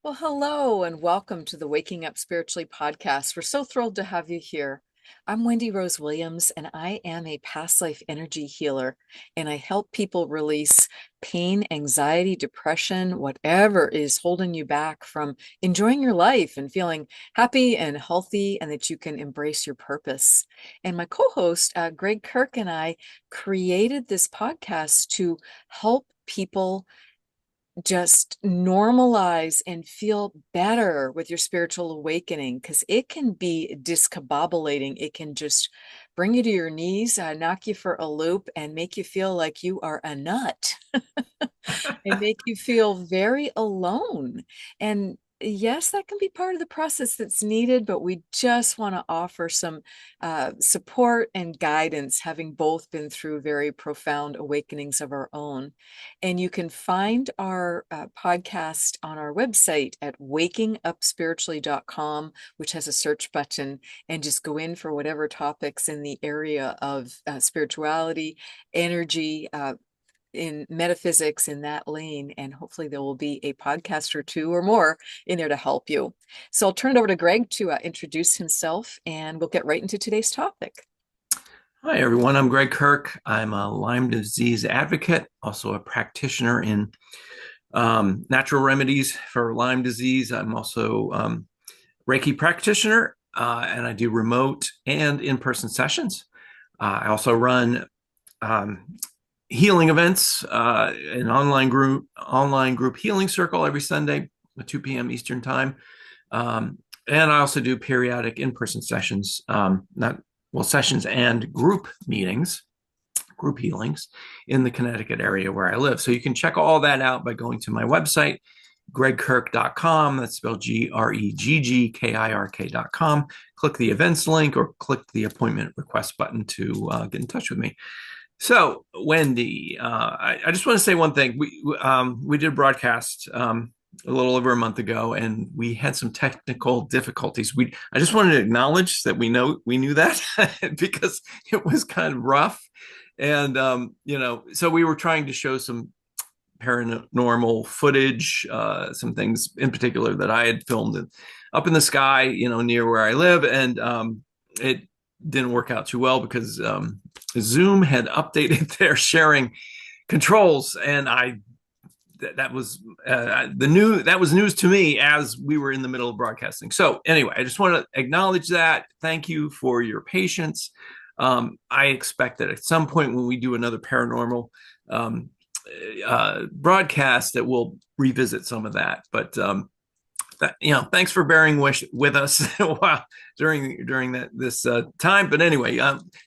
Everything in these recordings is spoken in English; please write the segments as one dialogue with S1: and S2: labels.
S1: Well, hello and welcome to the Waking Up Spiritually podcast. We're so thrilled to have you here. I'm Wendy Rose Williams, and I am a past life energy healer, and I help people release pain, anxiety, depression, whatever is holding you back from enjoying your life and feeling happy and healthy, and that you can embrace your purpose. And my co-host, Gregg Kirk, and I created this podcast to help people just normalize and feel better with your spiritual awakening, because it can be discombobulating. It can just bring you to your knees, knock you for a loop, and make you feel like you are a nut and make you feel very alone. And yes, that can be part of the process that's needed, but we just want to offer some support and guidance, having both been through very profound awakenings of our own. And you can find our podcast on our website at wakingupspiritually.com, which has a search button, and just go in for whatever topics in the area of spirituality, energy, in metaphysics, in that lane, and hopefully there will be a podcast or two or more in there to help you. So I'll turn it over to Gregg to introduce himself, and we'll get right into today's topic.
S2: Hi, everyone. I'm Gregg Kirk. I'm a Lyme disease advocate, also a practitioner in natural remedies for Lyme disease. I'm also Reiki practitioner, and I do remote and in-person sessions. I also run healing events, an online group healing circle every Sunday at 2 p.m. Eastern time. And I also do periodic in-person sessions, sessions and group meetings, group healings in the Connecticut area where I live. So you can check all that out by going to my website, greggkirk.com. That's spelled GREGGKIRK.com. Click the events link or click the appointment request button to get in touch with me. So, Wendy, I just want to say one thing. We did a broadcast a little over a month ago, and we had some technical difficulties. I just wanted to acknowledge that we knew that because it was kind of rough, and so we were trying to show some paranormal footage, some things in particular that I had filmed up in the sky, near where I live, and it didn't work out too well because Zoom had updated their sharing controls, and that was news to me as we were in the middle of broadcasting. So anyway, I just want to acknowledge that. Thank you for your patience. I expect that at some point when we do another paranormal broadcast that we'll revisit some of that. But thanks for bearing with us while during this time. But anyway,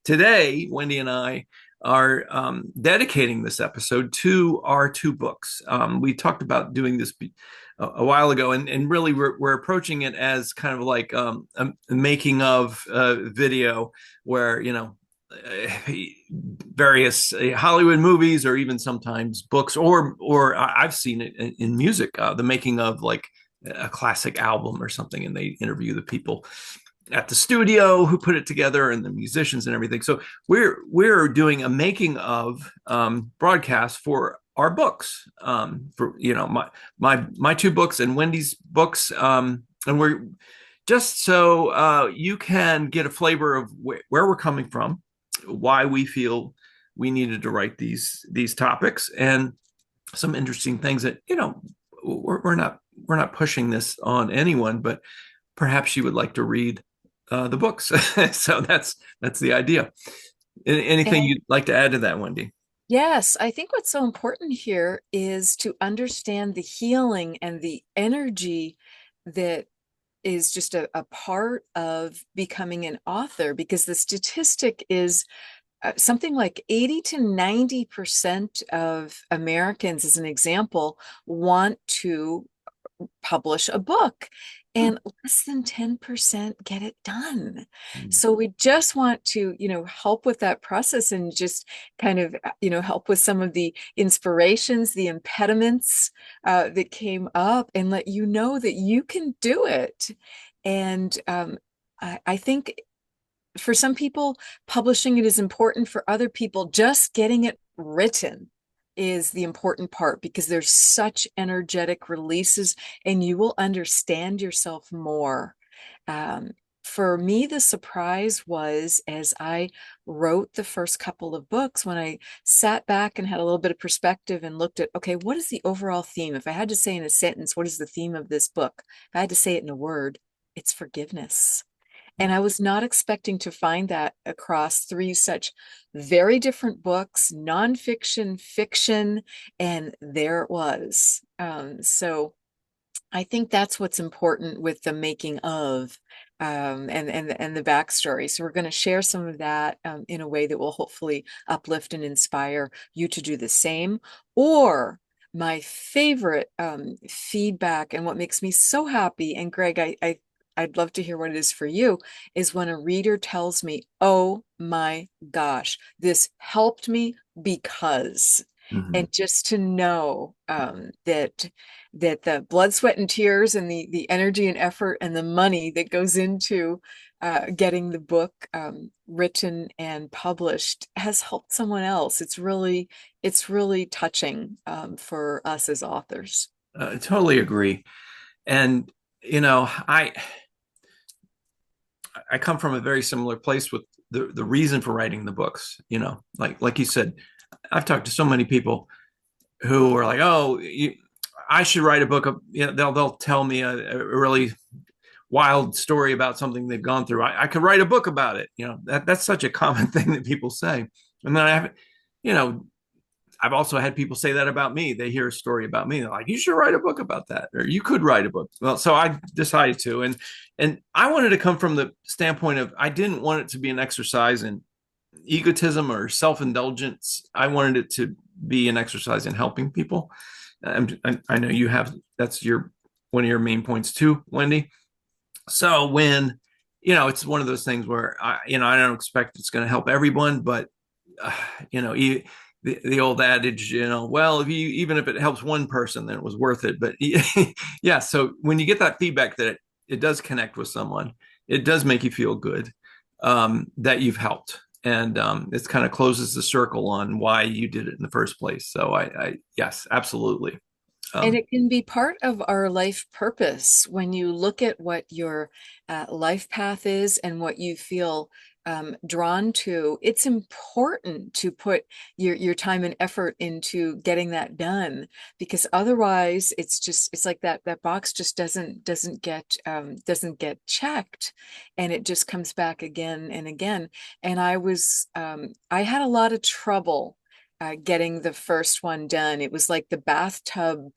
S2: today Wendy and I are dedicating this episode to our two books. We talked about doing this a while ago, and really we're approaching it as kind of like a making of video where various Hollywood movies, or even sometimes books, or I've seen it in music, the making of like a classic album or something, and they interview the people at the studio who put it together and the musicians and everything. So we're doing a making of broadcast for our books, for my two books and Wendy's books, and we're just so you can get a flavor of where we're coming from, why we feel we needed to write these topics, and some interesting things that we're not pushing this on anyone, but perhaps you would like to read the books. So that's the idea. Anything
S1: And
S2: you'd like to add to that, Wendy?
S1: yes, I think what's so important here is to understand the healing and the energy that is just a part of becoming an author, because the statistic is something like 80 to 90% of Americans, as an example, want to publish a book, and less than 10% get it done. So we just want to, help with that process, and just kind of, help with some of the inspirations, the impediments that came up, and let you know that you can do it. And I think for some people, publishing it is important. For other people, just getting it written is the important part because there's such energetic releases and you will understand yourself more. Um, for me, the surprise was as I wrote the first couple of books, when I sat back and had a little bit of perspective and looked at, okay, what is the overall theme? If I had to say in a sentence, what is the theme of this book? If I had to say it in a word, it's forgiveness. And I was not expecting to find that across three such very different books, nonfiction, fiction, and there it was. So I think that's what's important with the making of and the backstory. So we're going to share some of that in a way that will hopefully uplift and inspire you to do the same. Or my favorite feedback and what makes me so happy, and Gregg, I'd love to hear what it is for you, is when a reader tells me, "Oh my gosh, this helped me because."
S2: Mhm.
S1: And just to know that the blood, sweat, and tears and the energy and effort and the money that goes into getting the book written and published has helped someone else. It's really touching for us as authors.
S2: I totally agree. And you know, I come from a very similar place with the reason for writing the books. You know, like you said, I've talked to so many people who are like, "Oh, I should write a book." You know, they'll tell me a really wild story about something they've gone through. I could write a book about it. You know, that's such a common thing that people say. And then I have, you know, I've also had people say that about me. They hear a story about me. They're like, you should write a book about that, or you could write a book. Well, so I decided to, and I wanted to come from the standpoint of I didn't want it to be an exercise in egotism or self-indulgence. I wanted it to be an exercise in helping people. I know you have that's your one of your main points too, Wendy. So when it's one of those things where I don't expect it's going to help everyone, but uh, you know, the old adage, well, if you even if it helps one person, then it was worth it. But yeah, so when you get that feedback that it does connect with someone, it does make you feel good that you've helped, and it kind of closes the circle on why you did it in the first place. So I yes, absolutely.
S1: And
S2: Um,
S1: it can be part of our life purpose when you look at what your life path is and what you feel drawn to. It's important to put your time and effort into getting that done because otherwise, it's like that box just doesn't get checked, and it just comes back again and again. And I had a lot of trouble getting the first one done. It was like the bathtub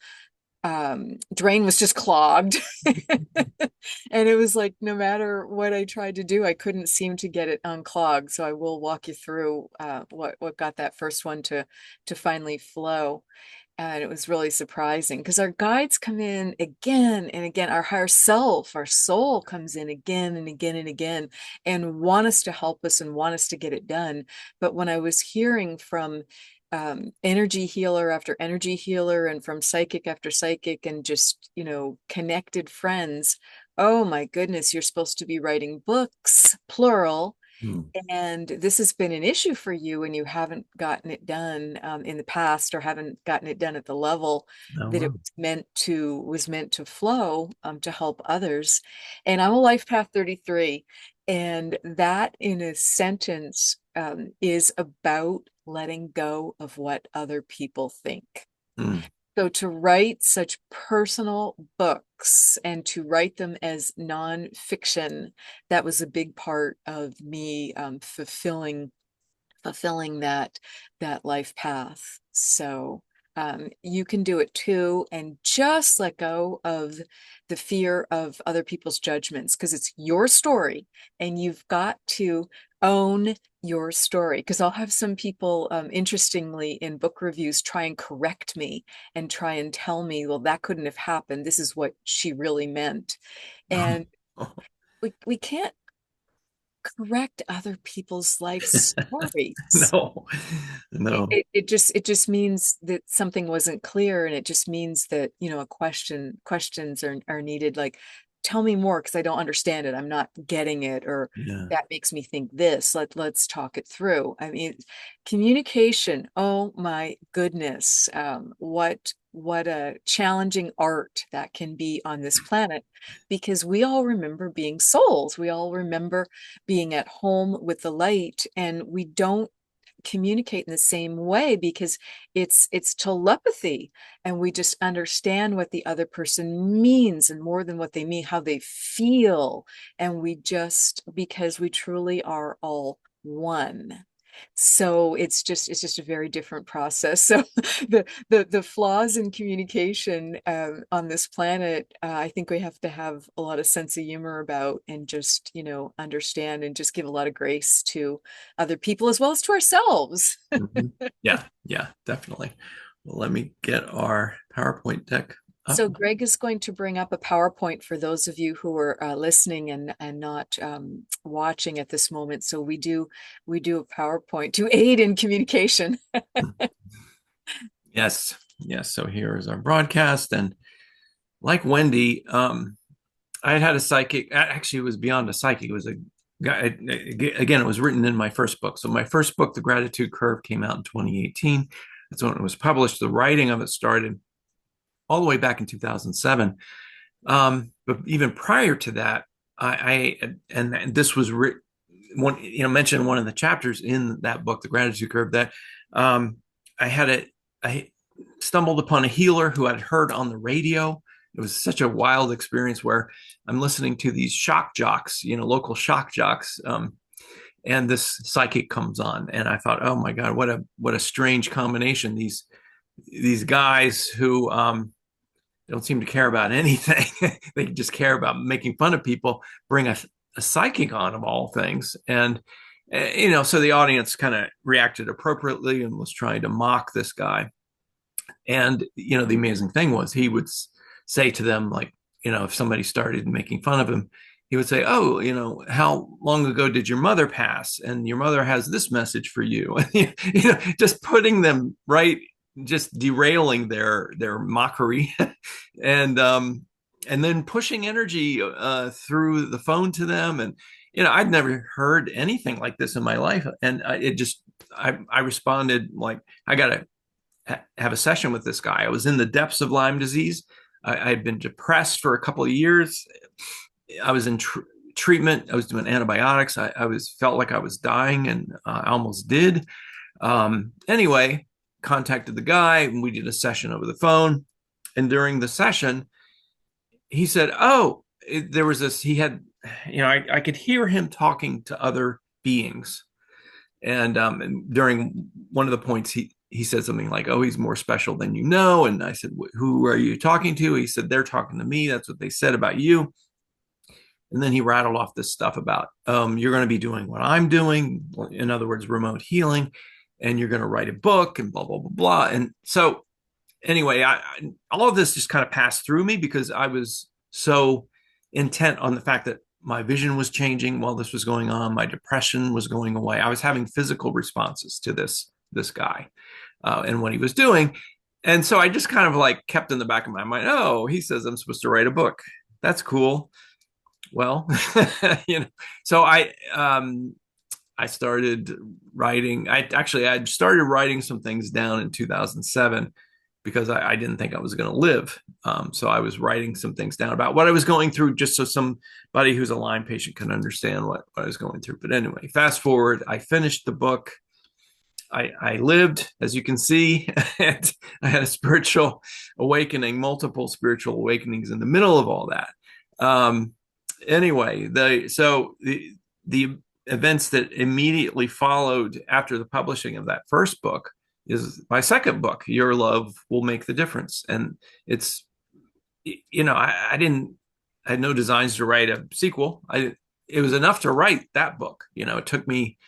S1: drain was just clogged. And it was like no matter what I tried to do, I couldn't seem to get it unclogged. So I will walk you through what got that first one to finally flow. And it was really surprising because our guides come in again and again. Our higher self, our soul comes in again and again and again and want us to help us and want us to get it done. But when I was hearing from energy healer after energy healer and from psychic after psychic and just, connected friends, oh my goodness, you're supposed to be writing books, plural,
S2: hmm.
S1: and this has been an issue for you and you haven't gotten it done in the past or haven't gotten it done at the level
S2: Oh,
S1: that it
S2: wow.
S1: was meant to flow to help others. And I'm a life path 33, and that in a sentence is about letting go of what other people think.
S2: Mm,
S1: So to write such personal books and to write them as nonfiction, that was a big part of me fulfilling that life path. So you can do it too, and just let go of the fear of other people's judgments because it's your story, and you've got to own your story. Because I'll have some people, interestingly, in book reviews, try and correct me and try and tell me, well, that couldn't have happened. This is what she really meant, and we can't correct other people's life stories.
S2: no, no.
S1: It just means that something wasn't clear, and it just means that a questions are needed, like tell me more because I don't understand it. I'm not getting it, or
S2: Yeah.
S1: that makes me think this. Let's talk it through. I mean, communication. Oh my goodness. What a challenging art that can be on this planet, because we all remember being souls. We all remember being at home with the light, and we don't communicate in the same way because it's telepathy, and we just understand what the other person means, and more than what they mean, how they feel. And we just, because we truly are all one. So it's just a very different process. So the flaws in communication on this planet, I think we have to have a lot of sense of humor about, and just, understand, and just give a lot of grace to other people as well as to ourselves.
S2: Mhm. Yeah, yeah, definitely. Well, let me get our PowerPoint deck up.
S1: So Gregg is going to bring up a PowerPoint for those of you who are listening and not watching at this moment. So we do a PowerPoint to aid in communication.
S2: Yes, yes. So here is our broadcast, and like Wendy, I had a psychic. Actually, it was beyond a psychic. It was a guy. Again, it was written in my first book. So my first book, The Gratitude Curve, came out in 2018. That's when it was published. The writing of it started all the way back in 2007. But even prior to that, and this was one, mentioned in one of the chapters in that book, The Gratitude Curve, that um, I stumbled upon a healer who I'd heard on the radio. It was such a wild experience where I'm listening to these shock jocks, local shock jocks, and this psychic comes on, and I thought, oh my God, what a strange combination. These guys who don't seem to care about anything. They just care about making fun of people, bring a psychic on, of all things. And, so the audience kind of reacted appropriately and was trying to mock this guy. And, the amazing thing was he would say to them, like, if somebody started making fun of him, he would say, oh, how long ago did your mother pass? And your mother has this message for you. Just putting them right, just derailing their mockery, and then pushing energy through the phone to them. And I'd never heard anything like this in my life, and I responded like, I gotta have a session with this guy. I was in the depths of Lyme disease. I had been depressed for a couple of years. I was in treatment. I was doing antibiotics. I was felt like I was dying, and I almost did. Anyway, contacted the guy, and we did a session over the phone. And during the session, he said, "Oh, there was this." He had, I could hear him talking to other beings, and during one of the points, he said something like, "Oh, he's more special than you know." And I said, "Who are you talking to?" He said, "They're talking to me. That's what they said about you." And then he rattled off this stuff about, you're going to be doing what I'm doing, in other words, remote healing, and you're going to write a book, and blah, blah, blah, blah. And so anyway, all of this just kind of passed through me because I was so intent on the fact that my vision was changing while this was going on. My depression was going away. I was having physical responses to this guy and what he was doing. And so I just kind of like kept in the back of my mind, oh, he says I'm supposed to write a book. That's cool. Well, so I started writing. I started writing some things down in 2007 because I didn't think I was going to live. So I was writing some things down about what I was going through, just so somebody who's a Lyme patient can understand what I was going through. But anyway, fast forward, I finished the book. I lived, as you can see, and I had a spiritual awakening, multiple spiritual awakenings in the middle of all that. Anyway, the events that immediately followed after the publishing of that first book is my second book, Your Love Will Make the Difference. And it's, I had no designs to write a sequel. It was enough to write that book. It took me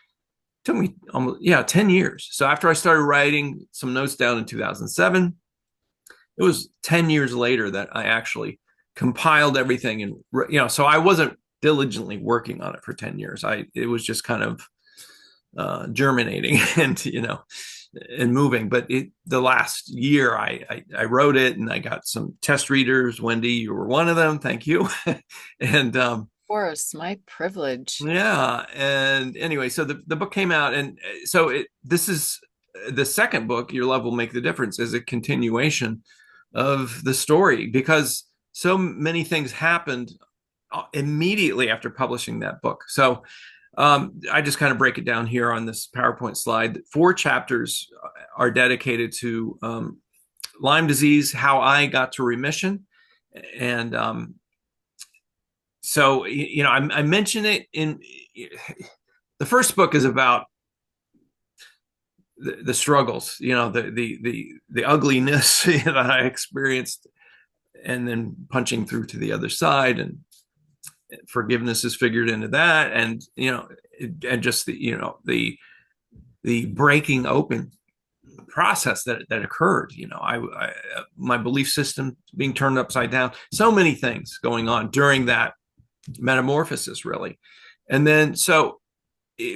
S2: almost 10 years. So after I started writing some notes down in 2007, it was 10 years later that I actually compiled everything. And so I wasn't diligently working on it for 10 years. It was just kind of germinating. And and moving. But the last year, I wrote it, and I got some test readers. Wendy, you were one of them. Thank you. And
S1: Of course, my privilege.
S2: yeah, and anyway, so the book came out, and so this is the second book. Your Love Will Make the Difference is a continuation of the story, because so many things happened immediately after publishing that book. So I just kind of break it down here on this PowerPoint slide. 4 chapters are dedicated to Lyme disease, how I got to remission. And so, I mention it in the first book is about the struggles, the ugliness that I experienced, and then punching through to the other side, and forgiveness is figured into that, and and just the breaking open process that occurred. My belief system being turned upside down, so many things going on during that metamorphosis, really. And then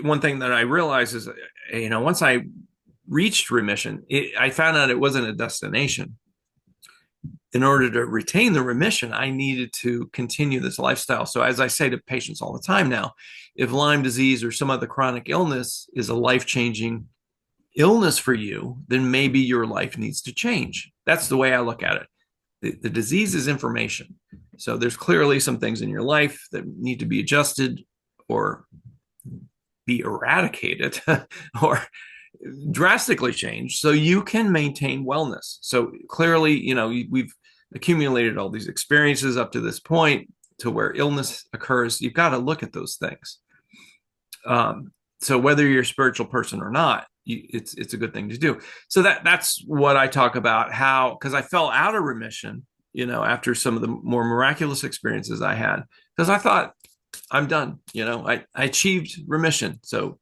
S2: one thing that I realized is, once I reached remission, I found out it wasn't a destination. In order to retain the remission, I needed to continue this lifestyle. So as I say to patients all the time now, if Lyme disease or some other chronic illness is a life-changing illness for you, then maybe your life needs to change. That's the way I look at it. The disease is information. So there's clearly some things in your life that need to be adjusted or be eradicated or drastically changed so you can maintain wellness. So clearly, we've accumulated all these experiences up to this point to where illness occurs. You've got to look at those things. So whether you're a spiritual person or not, it's a good thing to do. So that's what I talk about, how, because I fell out of remission, after some of the more miraculous experiences I had, because I thought I'm done. I achieved remission. So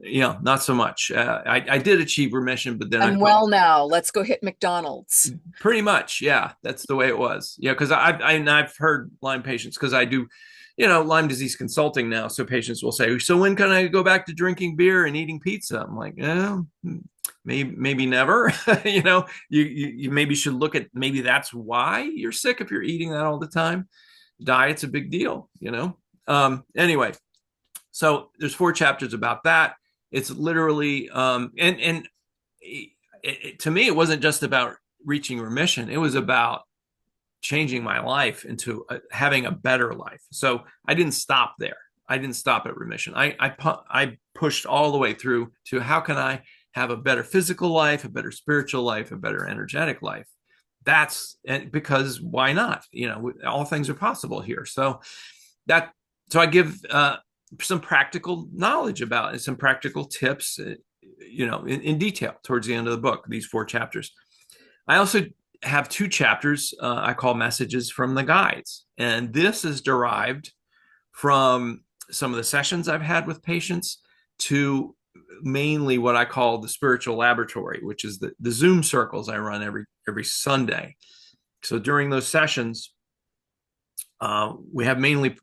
S2: not so much. I did achieve remission, but then
S1: I'm well now. Let's go hit McDonald's.
S2: Pretty much, yeah, that's the way it was. Yeah, because I've heard Lyme patients, because I do, Lyme disease consulting now. So patients will say, "So when can I go back to drinking beer and eating pizza?" I'm like, maybe never. You maybe should look at, maybe that's why you're sick if you're eating that all the time. Diet's a big deal. Anyway, so there's 4 chapters about that. It's literally, and to me, it wasn't just about reaching remission. It was about changing my life into having a better life. So I didn't stop there. I didn't stop at remission. I pushed all the way through to how can I have a better physical life, a better spiritual life, a better energetic life. That's because why not? All things are possible here. So I give some practical knowledge about it, some practical tips, in detail towards the end of the book, these 4 chapters. I also have 2 chapters I call messages from the guides. And this is derived from some of the sessions I've had with patients to mainly what I call the spiritual laboratory, which is the Zoom circles I run every Sunday. So during those sessions, we have mainly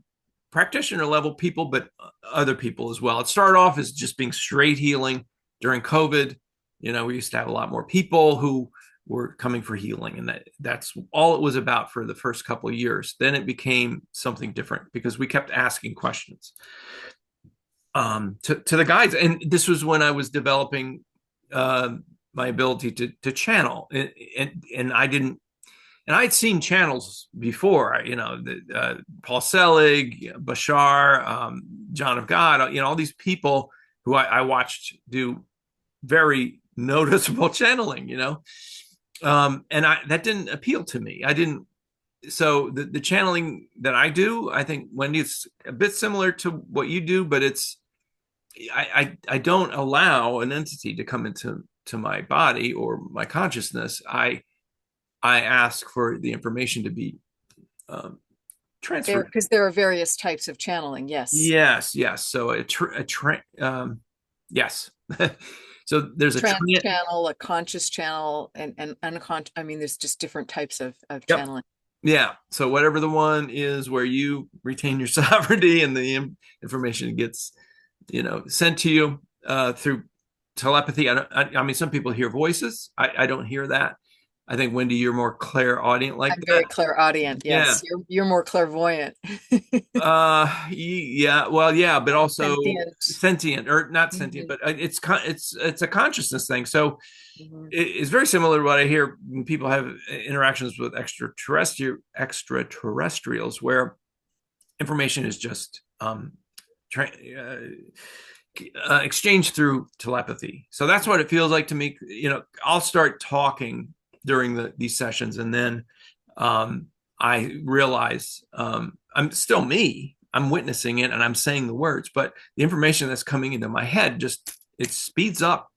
S2: practitioner level people, but other people as well. It started off as just being straight healing during COVID. We used to have a lot more people who were coming for healing, and that's all it was about for the first couple of years. Then it became something different because we kept asking questions to the guides. And this was when I was developing my ability to channel, and I didn't. And I'd seen channels before, Paul Selig, Bashar, John of God, all these people who I watched do very noticeable channeling, and that didn't appeal to me. I didn't. So the channeling that I do, I think, Wendy, it's a bit similar to what you do, but I don't allow an entity to come into my body or my consciousness. I ask for the information to be transferred.
S1: Because there are various types of channeling. Yes.
S2: Yes. So yes. So there's a
S1: trance channel, a conscious channel, and unconscious. I mean, there's just different types of channeling.
S2: Yeah. So whatever the one is where you retain your sovereignty and the information gets, sent to you through telepathy. I mean, some people hear voices. I don't hear that. I think, Wendy, you're more clairaudient like
S1: I'm
S2: that.
S1: very clairaudient.
S2: Yeah.
S1: Yes, you're more clairvoyant.
S2: Yeah. Well, yeah, but also
S1: Sentient.
S2: sentient, or not sentient,
S1: Mhm,
S2: but it's a consciousness thing. So
S1: mhm.
S2: it's very similar to what I hear when people have interactions with extraterrestrials, where information is just tra- uh, exchanged through telepathy. So that's what it feels like to me. I'll start talking during these sessions, and then I realize I'm still me. I'm witnessing it, and I'm saying the words, but the information that's coming into my head just it speeds up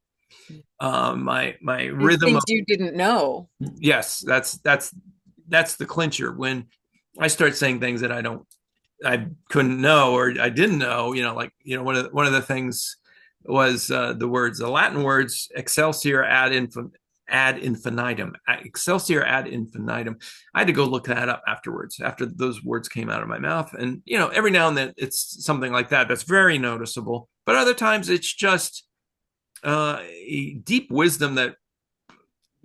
S2: my
S1: These
S2: rhythm
S1: things
S2: of.
S1: you didn't know.
S2: Yes, that's the clincher when I start saying things that I couldn't know or I didn't know. One of the things was the Latin words excelsior ad infinitum. Excelsior ad infinitum. I had to go look that up afterwards, after those words came out of my mouth. And every now and then it's something like that that's very noticeable, but other times it's just a deep wisdom that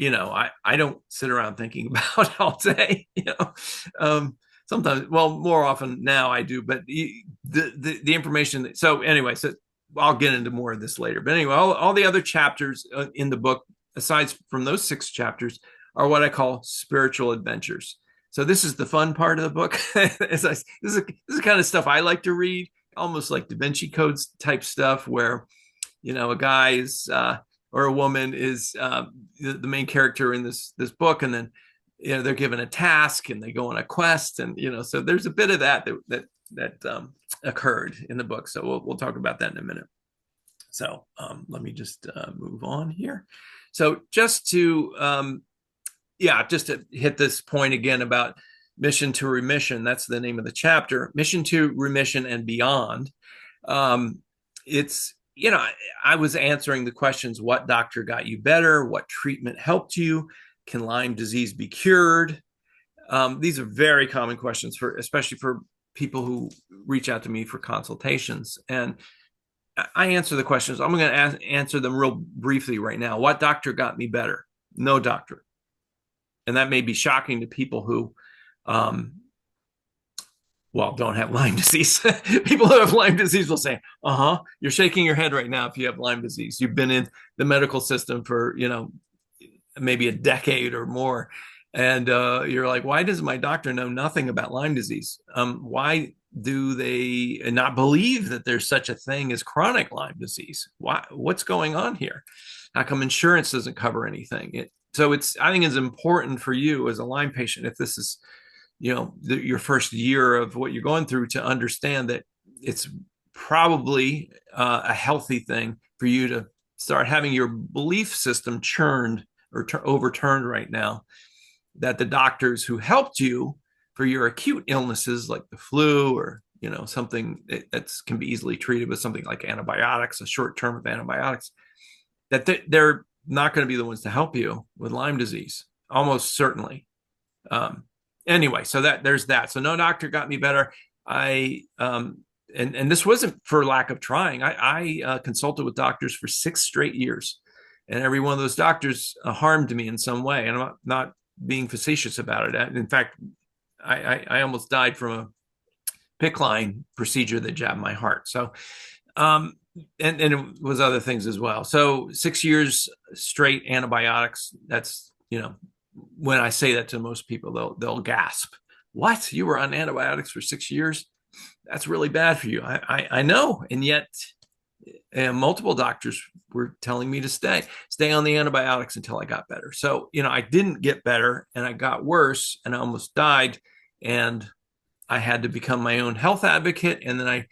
S2: I don't sit around thinking about all day. Sometimes, well, more often now I do, but the information. So anyway, so I'll get into more of this later. But anyway, all the other chapters in the book, aside from those 6 chapters, are what I call spiritual adventures. So this is the fun part of the book. This is the kind of stuff I like to read, almost like Da Vinci Codes type stuff, where a guy is or a woman is the main character in this book, and then they're given a task and they go on a quest, and so there's a bit of that occurred in the book. So we'll talk about that in a minute. So let me just move on here. So just to hit this point again about mission to remission, that's the name of the chapter, mission to remission and beyond. It's I was answering the questions: what doctor got you better? What treatment helped you? Can Lyme disease be cured? These are very common questions, especially for people who reach out to me for consultations. And I answer the questions. I'm going to answer them real briefly right now. What doctor got me better? No doctor. And that may be shocking to people who um, don't have Lyme disease. People who have Lyme disease will say, you're shaking your head right now if you have Lyme disease. You've been in the medical system for, maybe a decade or more. And you're like, why does my doctor know nothing about Lyme disease? Why do they not believe that there's such a thing as chronic Lyme disease? What's going on here? How come insurance doesn't cover anything? I think it's important for you as a Lyme patient, if this is your first year of what you're going through, to understand that it's probably a healthy thing for you to start having your belief system churned or overturned right now, that the doctors who helped you for your acute illnesses like the flu, or something that can be easily treated with something like antibiotics, a short term of antibiotics, that they're not going to be the ones to help you with Lyme disease, almost certainly. Anyway, so there's that. So no doctor got me better. And this wasn't for lack of trying. I consulted with doctors for 6 straight years, and every one of those doctors harmed me in some way. And I'm not being facetious about it. In fact, I almost died from a PICC line procedure that jabbed my heart. So, and it was other things as well. So 6 years straight antibiotics. That's when I say that to most people, they'll gasp. What? You were on antibiotics for 6 years? That's really bad for you. I know, and yet multiple doctors were telling me to stay on the antibiotics until I got better. So I didn't get better, and I got worse, and I almost died, and I had to become my own health advocate, and then I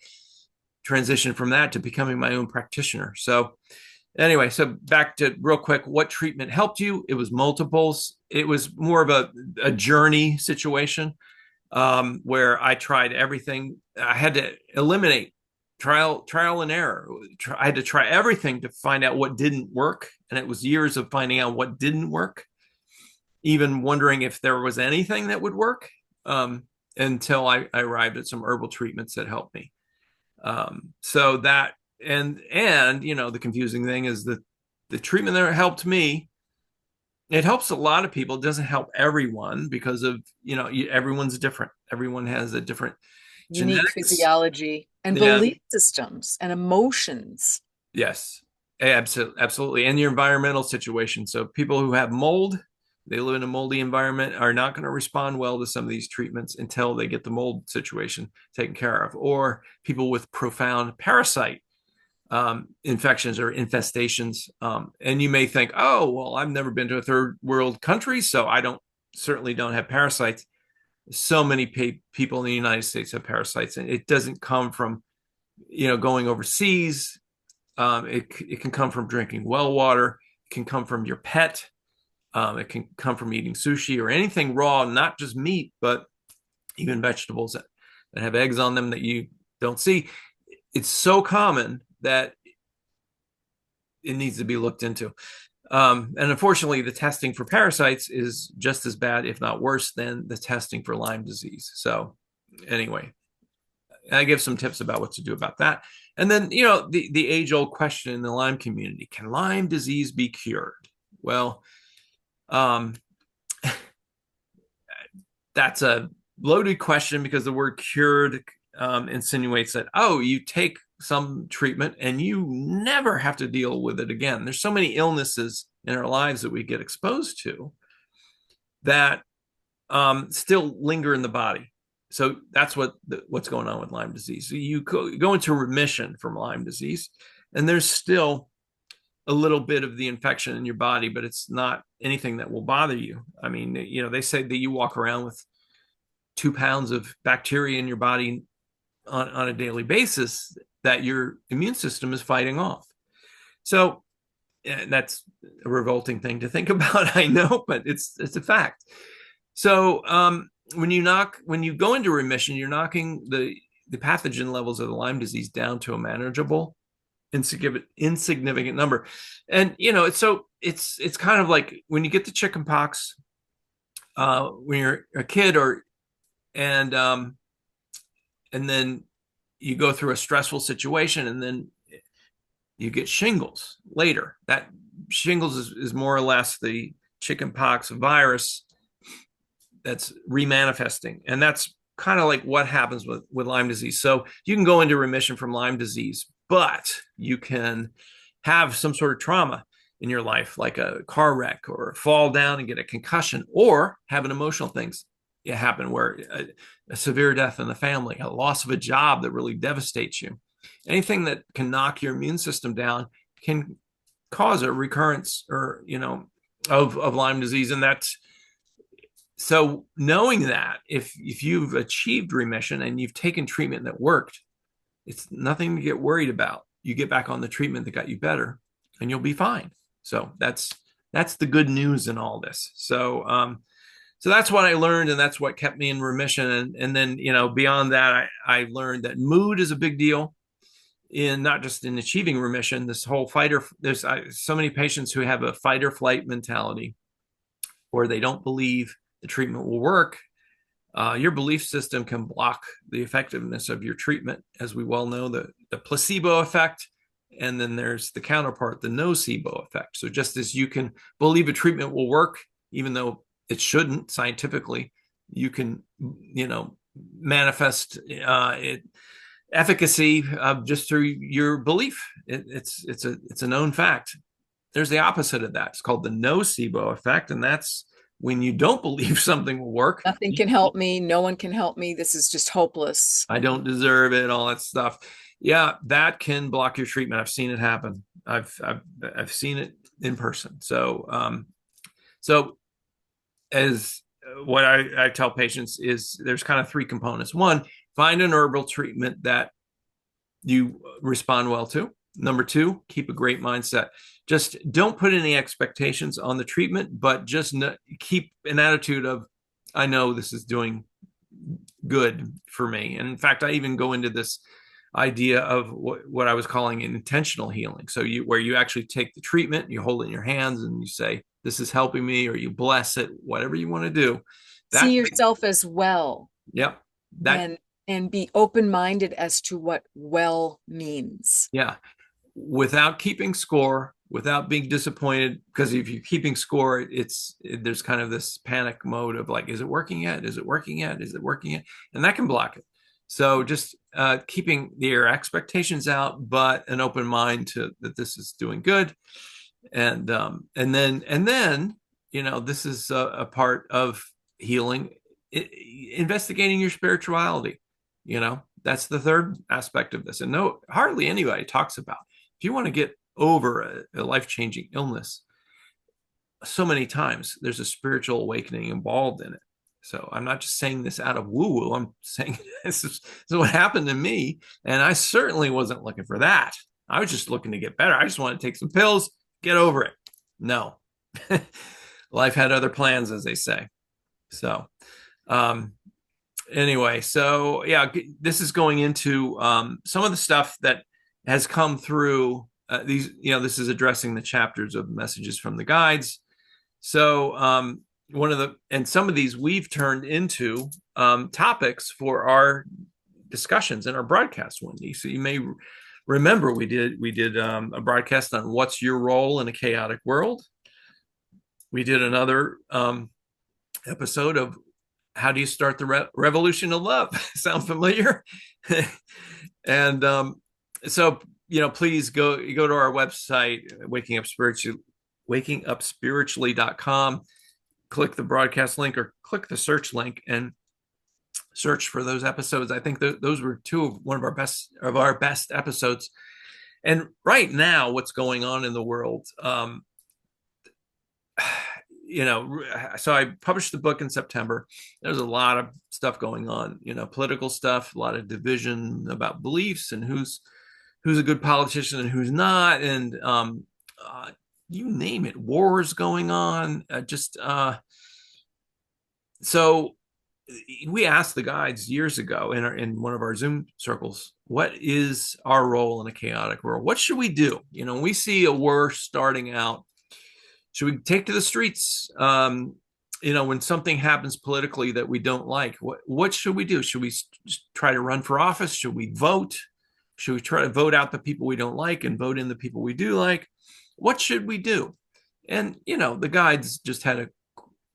S2: transitioned from that to becoming my own practitioner. So anyway, so back to real quick, what treatment helped you? It was multiples. It was more of a journey situation, where I tried everything. I had to eliminate trial and error. I had to try everything to find out what didn't work. And it was years of finding out what didn't work, even wondering if there was anything that would work, until I arrived at some herbal treatments that helped me. So that, and the confusing thing is that the treatment that helped me, it helps a lot of people. It doesn't help everyone because of, everyone's different. Everyone has a different
S1: Unique
S2: genetics.
S1: physiology and
S2: Yeah.
S1: belief systems and emotions.
S2: Yes. Absolutely. And your environmental situation. So people who have mold, they live in a moldy environment, are not going to respond well to some of these treatments until they get the mold situation taken care of. Or people with profound parasite infections or infestations. And you may think, oh, well, I've never been to a third world country, so I certainly don't have parasites. So many people in the United States have parasites, and it doesn't come from, going overseas. It can come from drinking well water. It can come from your pet. It can come from eating sushi or anything raw, not just meat, but even vegetables that have eggs on them that you don't see. It's so common that it needs to be looked into. And unfortunately, the testing for parasites is just as bad, if not worse, than the testing for Lyme disease. So, anyway, I give some tips about what to do about that. And then, the age old question in the Lyme community: can Lyme disease be cured? Well, um, that's a loaded question because the word cured insinuates that, oh, you take some treatment and you never have to deal with it again. There's so many illnesses in our lives that we get exposed to that still linger in the body. So that's what's going on with Lyme disease. So you go into remission from Lyme disease, and there's still a little bit of the infection in your body, but it's not anything that will bother you. I mean, they say that you walk around with 2 pounds of bacteria in your body on a daily basis that your immune system is fighting off. So that's a revolting thing to think about, I know, but it's a fact. So when you go into remission, you're knocking the pathogen levels of the Lyme disease down to a manageable, insignificant number. And it's kind of like when you get the chicken pox when you're a kid, and then you go through a stressful situation, and then you get shingles later. That shingles is more or less the chicken pox virus that's remanifesting. And that's kind of like what happens with Lyme disease. So you can go into remission from Lyme disease, but you can have some sort of trauma in your life, like a car wreck or fall down and get a concussion, or have an emotional things happen where a severe death in the family, a loss of a job that really devastates you. Anything that can knock your immune system down can cause a recurrence or, of Lyme disease. And that's, so knowing that if you've achieved remission and you've taken treatment that worked, it's nothing to get worried about. You get back on the treatment that got you better, and you'll be fine. So that's the good news in all this. So that's what I learned, and that's what kept me in remission. And then beyond that, I learned that mood is a big deal in not just in achieving remission. This whole there's so many patients who have a fight or flight mentality, or they don't believe the treatment will work. Your belief system can block the effectiveness of your treatment. As we well know, the placebo effect, and then there's the counterpart, the nocebo effect. So just as you can believe a treatment will work, even though it shouldn't scientifically, you can, manifest efficacy just through your belief. It's a known fact. There's the opposite of that. It's called the nocebo effect, and that's when you don't believe something will work.
S1: Nothing can help me. No one can help me. This is just hopeless.
S2: I don't deserve it, all that stuff. Yeah, that can block your treatment. I've seen it happen. I've seen it in person. So as what I tell patients is there's kind of three components. One, find an herbal treatment that you respond well to. Number two, keep a great mindset. Just don't put any expectations on the treatment, but just keep an attitude of, I know this is doing good for me. And in fact, I even go into this idea of what I was calling an intentional healing. So where you actually take the treatment, you hold it in your hands, and you say, this is helping me, or you bless it, whatever you want to do.
S1: See yourself as well.
S2: Yep.
S1: And be open-minded as to what well means.
S2: Yeah. Without keeping score, without being disappointed. Because if you're keeping score, there's kind of this panic mode of like, is it working yet? Is it working yet? Is it working yet? And that can block it. So just keeping your expectations out, but an open mind to that this is doing good. And then this is a part of healing, investigating your spirituality. That's the third aspect of this, and no, hardly anybody talks about. If you want to get over a life-changing illness, so many times there's a spiritual awakening involved in it. So I'm not just saying this out of woo-woo. I'm saying this is what happened to me, and I certainly wasn't looking for that. I was just looking to get better. I just want to take some pills, get over it. No. Life had other plans, as they say. So anyway, so yeah, this is going into some of the stuff that has come through this is addressing the chapters of messages from the guides. So some of these we've turned into topics for our discussions in our broadcast, Wendy. So you may remember we did a broadcast on what's your role in a chaotic world. We did another episode of how do you start the revolution of love? Sound familiar? And so please go to our website, wakingupspiritually.com, click the broadcast link or click the search link and search for those episodes. I think those were one of our best episodes. And right now, what's going on in the world, so I published the book in September. There's a lot of stuff going on, political stuff, a lot of division about beliefs and who's a good politician and who's not. And you name it, wars going on. So we asked the guides years ago in one of our Zoom circles, what is our role in a chaotic world? What should we do? We see a war starting out. Should we take to the streets? When something happens politically that we don't like, what should we do? Should we try to run for office? Should we vote? Should we try to vote out the people we don't like and vote in the people we do like? What should we do? And, the guides just had a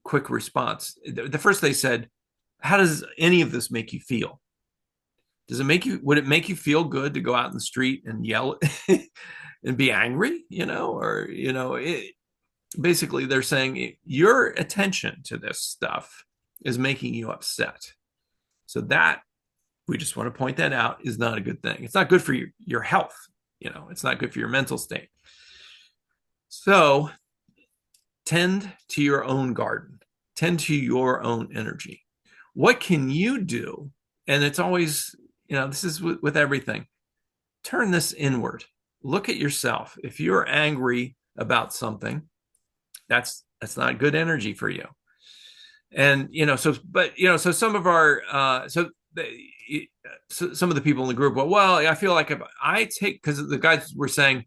S2: quick response. The first they said, how does any of this make you feel? Would it make you feel good to go out in the street and yell and be angry, basically they're saying your attention to this stuff is making you upset. So that, we just want to point that out, is not a good thing. It's not good for your health. It's not good for your mental state. So tend to your own garden, tend to your own energy. What can you do? And it's always, this is with everything. Turn this inward. Look at yourself. If you're angry about something, that's not good energy for you. And, so some of our, some of the people in the group, well, I feel like if I take, because the guys were saying,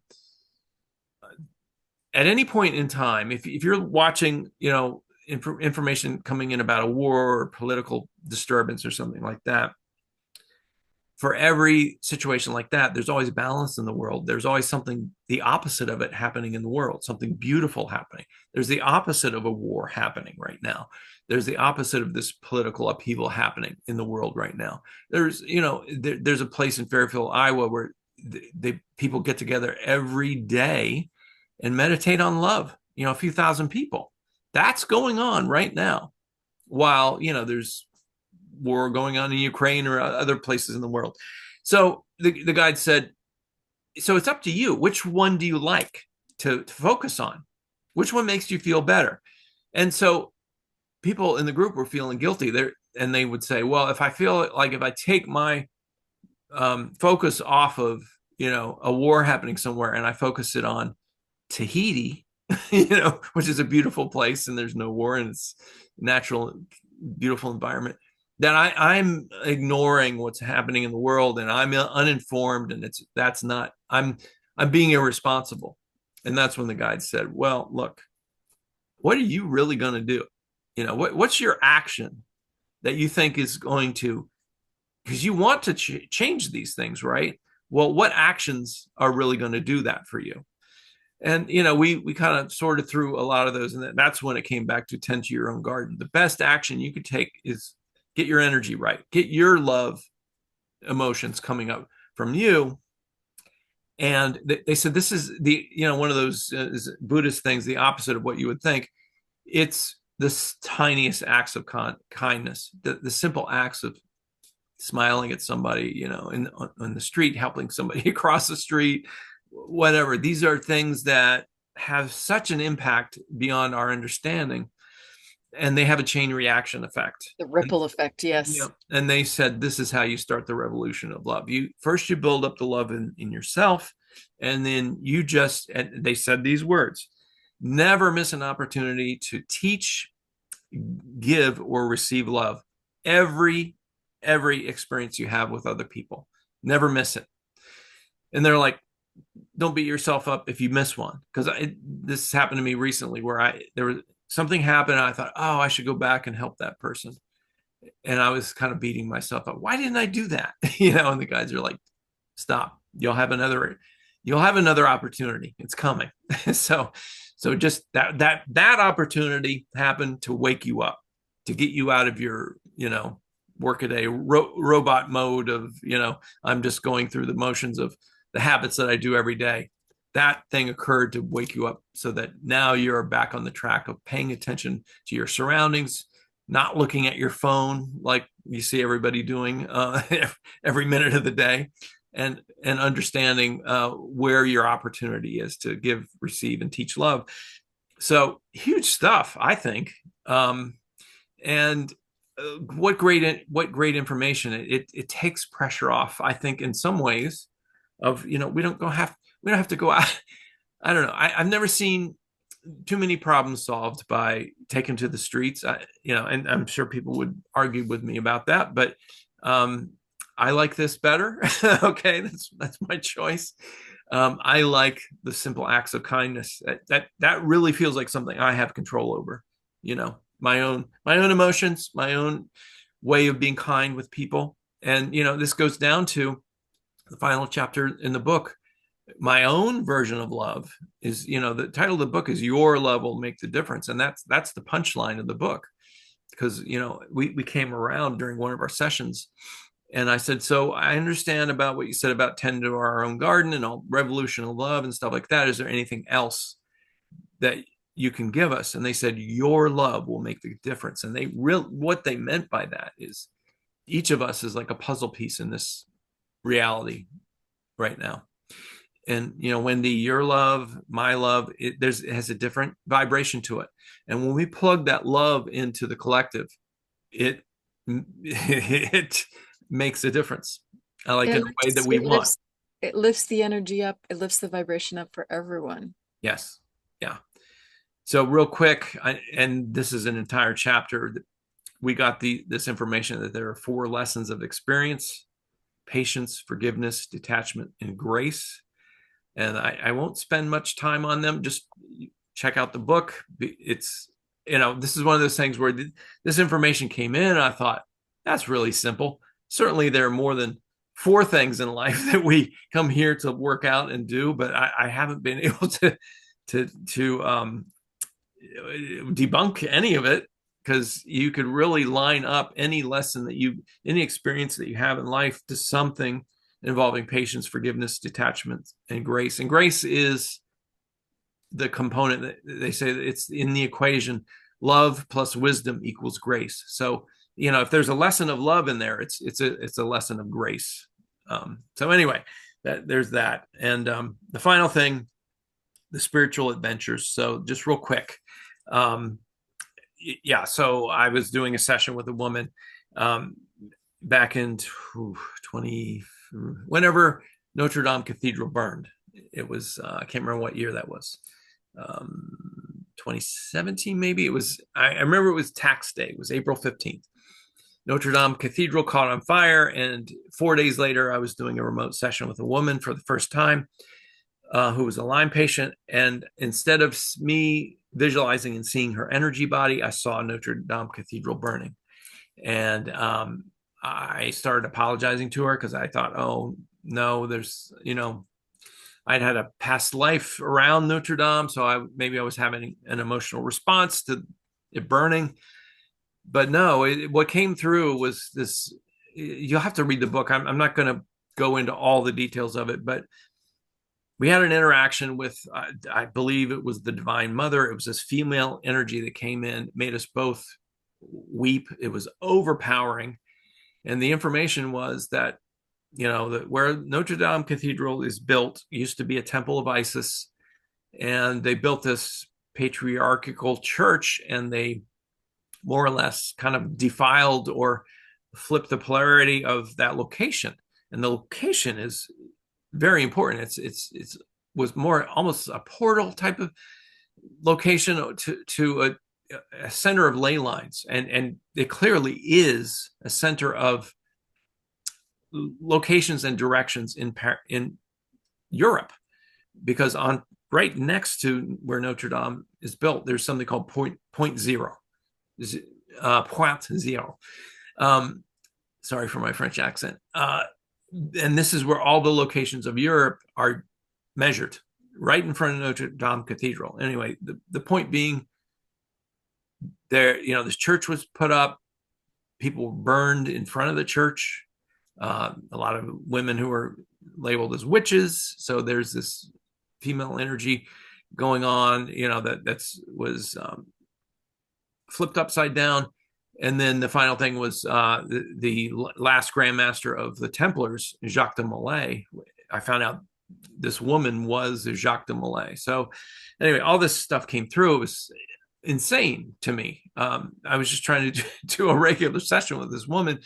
S2: at any point in time, if you're watching, information coming in about a war or political disturbance or something like that, for every situation like that, there's always balance in the world. There's always something, the opposite of it happening in the world, something beautiful happening. There's the opposite of a war happening right now. There's the opposite of this political upheaval happening in the world right now. There's a place in Fairfield, Iowa, where people get together every day and meditate on love, a few thousand people. That's going on right now, while, there's war going on in Ukraine or other places in the world. So the guide said, so it's up to you. Which one do you like to focus on? Which one makes you feel better? And so people in the group were feeling guilty there, and they would say, well, if I feel like if I take my focus off of, a war happening somewhere and I focus it on Tahiti, which is a beautiful place and there's no war and it's natural, beautiful environment, that I'm ignoring what's happening in the world and I'm uninformed, and I'm being irresponsible. And that's when the guide said, well, look, what are you really going to do? What's your action that you think is going to, because you want to change these things, right? Well, what actions are really going to do that for you? And we kind of sorted through a lot of those, and that's when it came back to tend to your own garden. The best action you could take is get your energy right, get your love emotions coming up from you. And they said this is the one of those Buddhist things, the opposite of what you would think. It's the tiniest acts of kindness, the simple acts of smiling at somebody, on the street, helping somebody across the street, whatever. These are things that have such an impact beyond our understanding, and they have a chain reaction effect.
S1: The ripple effect,
S2: Yeah.
S1: yes.
S2: And they said this is how you start the revolution of love. You build up the love in yourself, and then and they said these words: never miss an opportunity to teach, give, or receive love. Every experience you have with other people, never miss it. And they're like, don't beat yourself up if you miss one, because this happened to me recently where there was something happened and I thought, oh, I should go back and help that person, and I was kind of beating myself up. Why didn't I do that? And the guys are like, stop. You'll have another opportunity. It's coming. so so just that opportunity happened to wake you up, to get you out of your, workaday robot mode of, I'm just going through the motions of the habits that I do every day. That thing occurred to wake you up so that now you're back on the track of paying attention to your surroundings, not looking at your phone like you see everybody doing every minute of the day, and understanding where your opportunity is to give, receive, and teach love. So huge stuff, I think. And what great information. It takes pressure off, I think, in some ways. Of we don't have to go out. I don't know. I've never seen too many problems solved by taking to the streets. And I'm sure people would argue with me about that, but I like this better. Okay, that's my choice. I like the simple acts of kindness. That really feels like something I have control over. My own emotions, my own way of being kind with people, and this goes down to the final chapter in the book. My own version of love is, the title of the book is "Your Love Will Make the Difference," and that's the punchline of the book. Because we came around during one of our sessions, and I said, so I understand about what you said about tend to our own garden and all revolution of love and stuff like that. Is there anything else that you can give us? And they said, your love will make the difference. And what they meant by that is each of us is like a puzzle piece in this reality right now. And Wendy, your love, my love, it has a different vibration to it. And when we plug that love into the collective, it it makes a difference, like in
S1: It
S2: a way that
S1: lifts,
S2: we
S1: it
S2: want.
S1: lifts, it lifts the energy up. It lifts the vibration up for everyone.
S2: Yes. Yeah. So real quick, and this is an entire chapter. We got this information that there are 4 lessons of experience: patience, forgiveness, detachment, and grace. And I won't spend much time on them. Just check out the book. It's, this is one of those things where this information came in, and I thought, that's really simple. Certainly, there are more than 4 things in life that we come here to work out and do, but I haven't been able to debunk any of it, because you could really line up any lesson any experience that you have in life to something involving patience, forgiveness, detachment, and grace. And grace is the component that they say that it's in the equation: love plus wisdom equals grace. So if there's a lesson of love in there, it's a lesson of grace. So anyway, there's that. And the final thing, the spiritual adventures. So just real quick, yeah. So I was doing a session with a woman back in 20, whenever Notre Dame Cathedral burned. It was I can't remember what year that was. 2017 maybe. I remember it was tax day. It was April 15th. Notre Dame Cathedral caught on fire, and 4 days later I was doing a remote session with a woman for the first time, who was a Lyme patient. And instead of me visualizing and seeing her energy body, I saw Notre Dame Cathedral burning. And I started apologizing to her, because I thought, oh no, there's I'd had a past life around Notre Dame, so maybe I was having an emotional response to it burning. But no, what came through was this. You'll have to read the book. I'm not going to go into all the details of it, but we had an interaction with, I believe it was the Divine Mother. It was this female energy that came in, made us both weep. It was overpowering. And the information was that, that where Notre Dame Cathedral is built used to be a temple of Isis. And they built this patriarchal church, and they more or less kind of defiled or flipped the polarity of that location. And the location is very important. It's was more almost a portal type of location to a center of ley lines, and it clearly is a center of locations and directions in Europe, because on right next to where Notre Dame is built, there's something called point zero. Point zero. Sorry for my French accent. And this is where all the locations of Europe are measured, right in front of Notre Dame Cathedral. Anyway, the point being, this church was put up. People were burned in front of the church. A lot of women who were labeled as witches. So there's this female energy going on, that was flipped upside down. And then the final thing was the last Grand Master of the Templars, Jacques de Molay. I found out this woman was Jacques de Molay. So anyway, all this stuff came through. It was insane to me. I was just trying to do a regular session with this woman,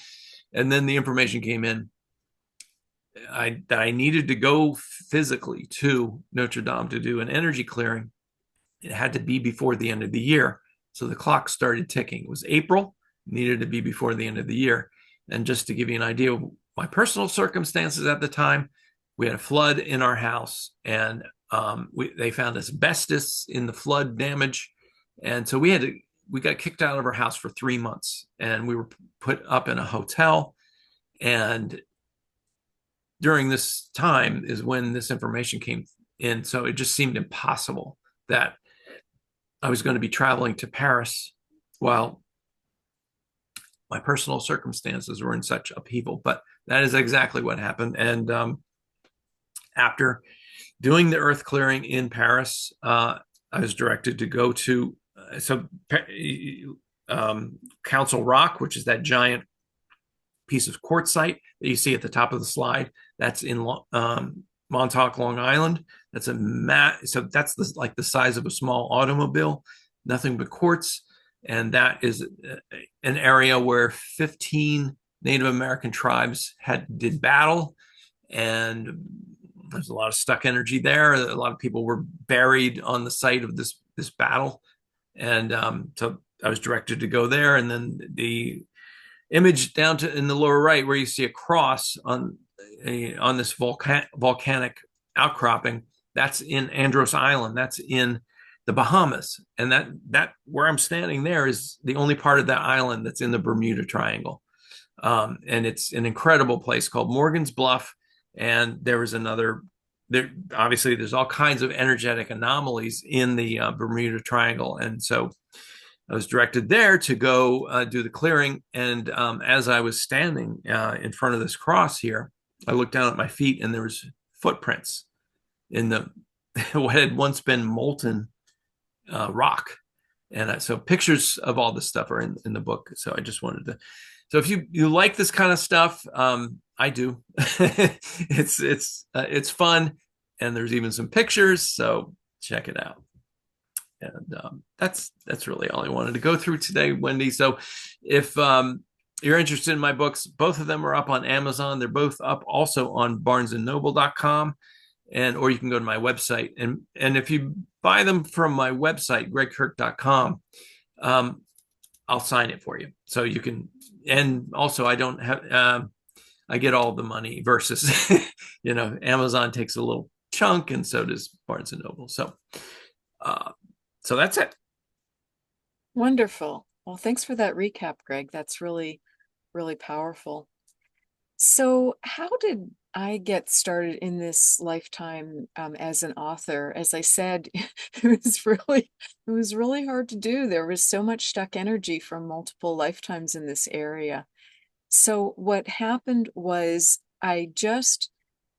S2: and then the information came in that I needed to go physically to Notre Dame to do an energy clearing. It had to be before the end of the year. So the clock started ticking. It was April, needed to be before the end of the year. And just to give you an idea of my personal circumstances at the time, we had a flood in our house, and they found asbestos in the flood damage. And so we got kicked out of our house for 3 months, and we were put up in a hotel. And during this time is when this information came in. So it just seemed impossible that I was going to be traveling to Paris while my personal circumstances were in such upheaval. But that is exactly what happened. And after doing the earth clearing in Paris, I was directed to go to Council Rock, which is that giant piece of quartzite that you see at the top of the slide. That's in Montauk, Long Island. That's so that's like the size of a small automobile, nothing but quartz. And that is an area where 15 Native American tribes did battle, and there's a lot of stuck energy there. A lot of people were buried on the site of this battle, and so I was directed to go there. And then the image down to in the lower right, where you see a cross on this volcanic outcropping, that's in Andros Island. That's in the Bahamas, and that where I'm standing there is the only part of that island that's in the Bermuda Triangle. And it's an incredible place called Morgan's Bluff. And there was obviously there's all kinds of energetic anomalies in the Bermuda Triangle. And so I was directed there to go do the clearing. And as I was standing in front of this cross here, I looked down at my feet, and there was footprints in what had once been molten rock. And so pictures of all this stuff are in the book. So I just wanted to. So if you like this kind of stuff, I do. It's fun, and there's even some pictures. So check it out. And that's really all I wanted to go through today, Wendy. So if you're interested in my books, both of them are up on Amazon. They're both up also on barnesandnoble.com, or you can go to my website. And if you buy them from my website, greggkirk.com, I'll sign it for you. So you can, and also I don't have, I get all the money versus, Amazon takes a little chunk, and so does Barnes and Noble. So that's it.
S1: Wonderful. Well, thanks for that recap, Gregg. That's really, really powerful. So how did I get started in this lifetime as an author, as I said, it was really hard to do. There was so much stuck energy from multiple lifetimes in this area. So what happened was I just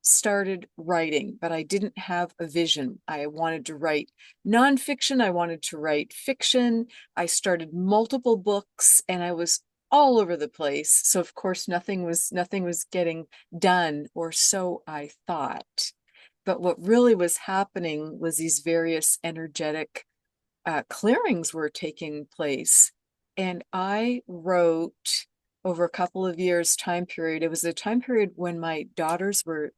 S1: started writing, but I didn't have a vision. I wanted to write nonfiction. I wanted to write fiction. I started multiple books and I was all over the place. So of course nothing was getting done, or so I thought. But what really was happening was these various energetic clearings were taking place. And I wrote over a couple of years time period. It was a time period when my daughters were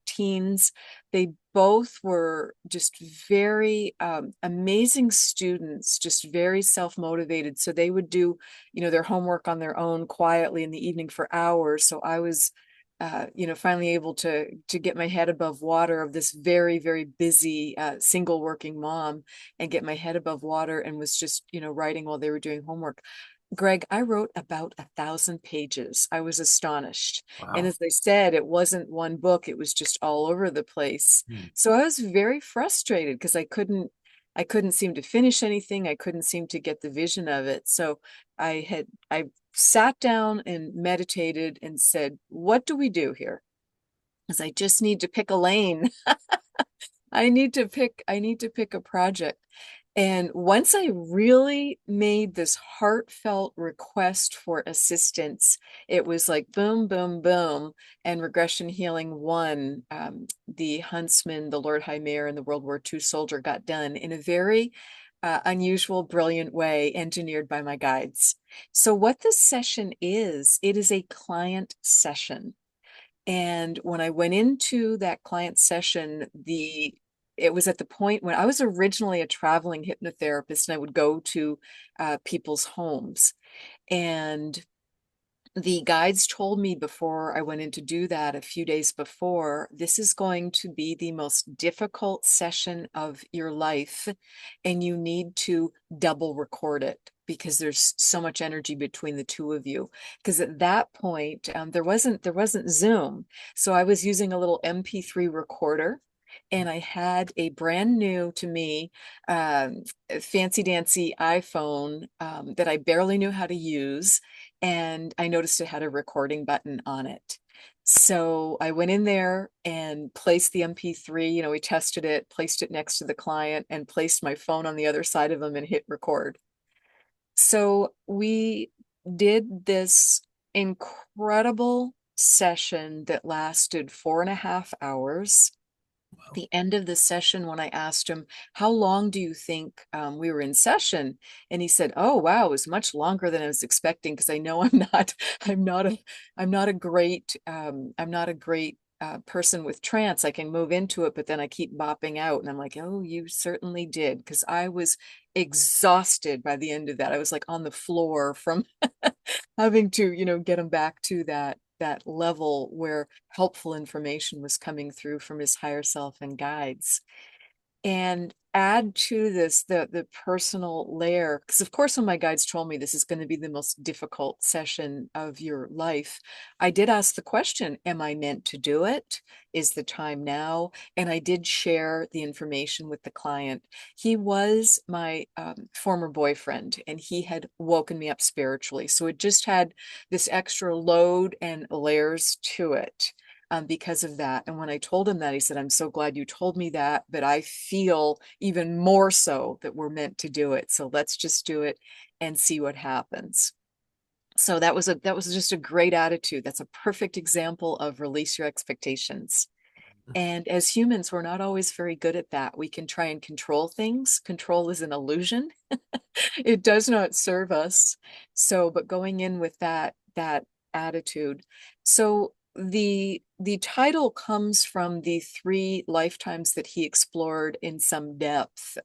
S1: teens. They both were just very amazing students, just very self-motivated. So they would do, their homework on their own quietly in the evening for hours. So I was finally able to get my head above water of this very, very busy single working mom, and get my head above water, and was just, writing while they were doing homework. Gregg, I wrote about 1,000 pages. I was astonished. And
S2: Wow.
S1: as I said, it wasn't one book, it was just all over the place.
S2: Hmm.
S1: So I was very frustrated because I couldn't seem to finish anything. I couldn't seem to get the vision of it. So I sat down and meditated and said, what do we do here? Because I just need to pick a lane. I need to pick a project. And once I really made this heartfelt request for assistance, it was like boom, boom, boom. And Regression Healing I, the huntsman, the Lord High Mayor, and the World War II soldier got done in a very unusual, brilliant way, engineered by my guides. So what this session is, it is a client session. And when I went into that client session, it was at the point when I was originally a traveling hypnotherapist, and I would go to people's homes. And the guides told me before I went in to do that, a few days before, this is going to be the most difficult session of your life, and you need to double record it because there's so much energy between the two of you. Because at that point, there wasn't Zoom, so I was using a little MP3 recorder. And I had a brand new to me fancy dancy iPhone that I barely knew how to use, and I noticed it had a recording button on it. So I went in there and placed the MP3, we tested it, placed it next to the client, and placed my phone on the other side of him and hit record. So we did this incredible session that lasted 4.5 hours. The end of the session, when I asked him, how long do you think we were in session? And he said, oh, wow, it was much longer than I was expecting, because I know I'm not a, I'm not a great person with trance. I can move into it, but then I keep bopping out. And I'm like, oh, you certainly did. Because I was exhausted by the end of that. I was like on the floor from having to, get him back to that level where helpful information was coming through from his higher self and guides. And add to this the personal layer, because of course when my guides told me this is going to be the most difficult session of your life, I did ask the question, am I meant to do it? Is the time now? And I did share the information with the client. He was my former boyfriend, and he had woken me up spiritually, so it just had this extra load and layers to it because of that. And when I told him that, he said, I'm so glad you told me that, but I feel even more so that we're meant to do it. So let's just do it and see what happens. So that was just a great attitude. That's a perfect example of release your expectations. And as humans, we're not always very good at that. We can try and control things. Control is an illusion. It does not serve us. So, but going in with that attitude. So the title comes from the three lifetimes that he explored in some depth,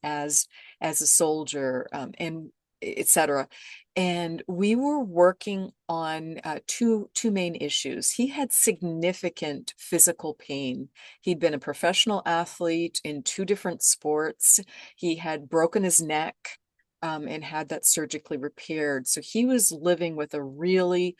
S1: as a soldier, and etc. And we were working on two main issues. He had significant physical pain. He'd been a professional athlete in two different sports. He had broken his neck, and had that surgically repaired. So he was living with a really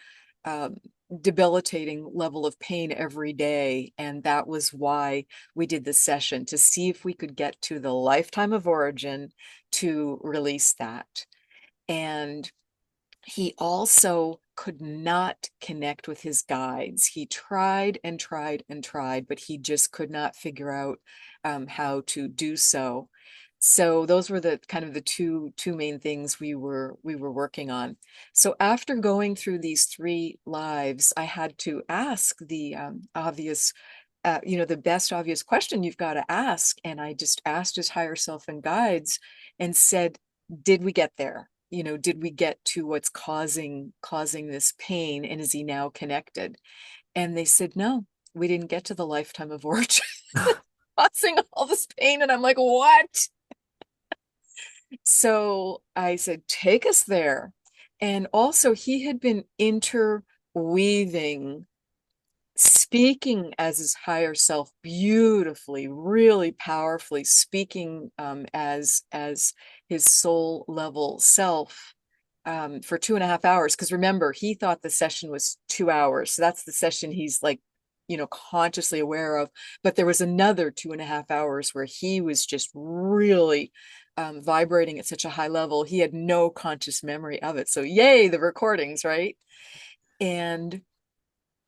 S1: debilitating level of pain every day. And that was why we did the session, to see if we could get to the lifetime of origin to release that. And he also could not connect with his guides. He tried and tried and tried, but he just could not figure out how to do so. So those were the kind of the two main things we were working on. So after going through these 3 lives, I had to ask the obvious, the best obvious question you've got to ask. And I just asked his higher self and guides and said, did we get there? Did we get to what's causing this pain? And is he now connected? And they said, no, we didn't get to the lifetime of origin causing all this pain. And I'm like, what? So I said, take us there. And also, he had been interweaving, speaking as his higher self beautifully, really powerfully, speaking as his soul level self for 2.5 hours. Because remember, he thought the session was 2 hours. So that's the session he's like, consciously aware of. But there was another 2.5 hours where he was just really vibrating at such a high level. He had no conscious memory of it. So yay, the recordings, right? And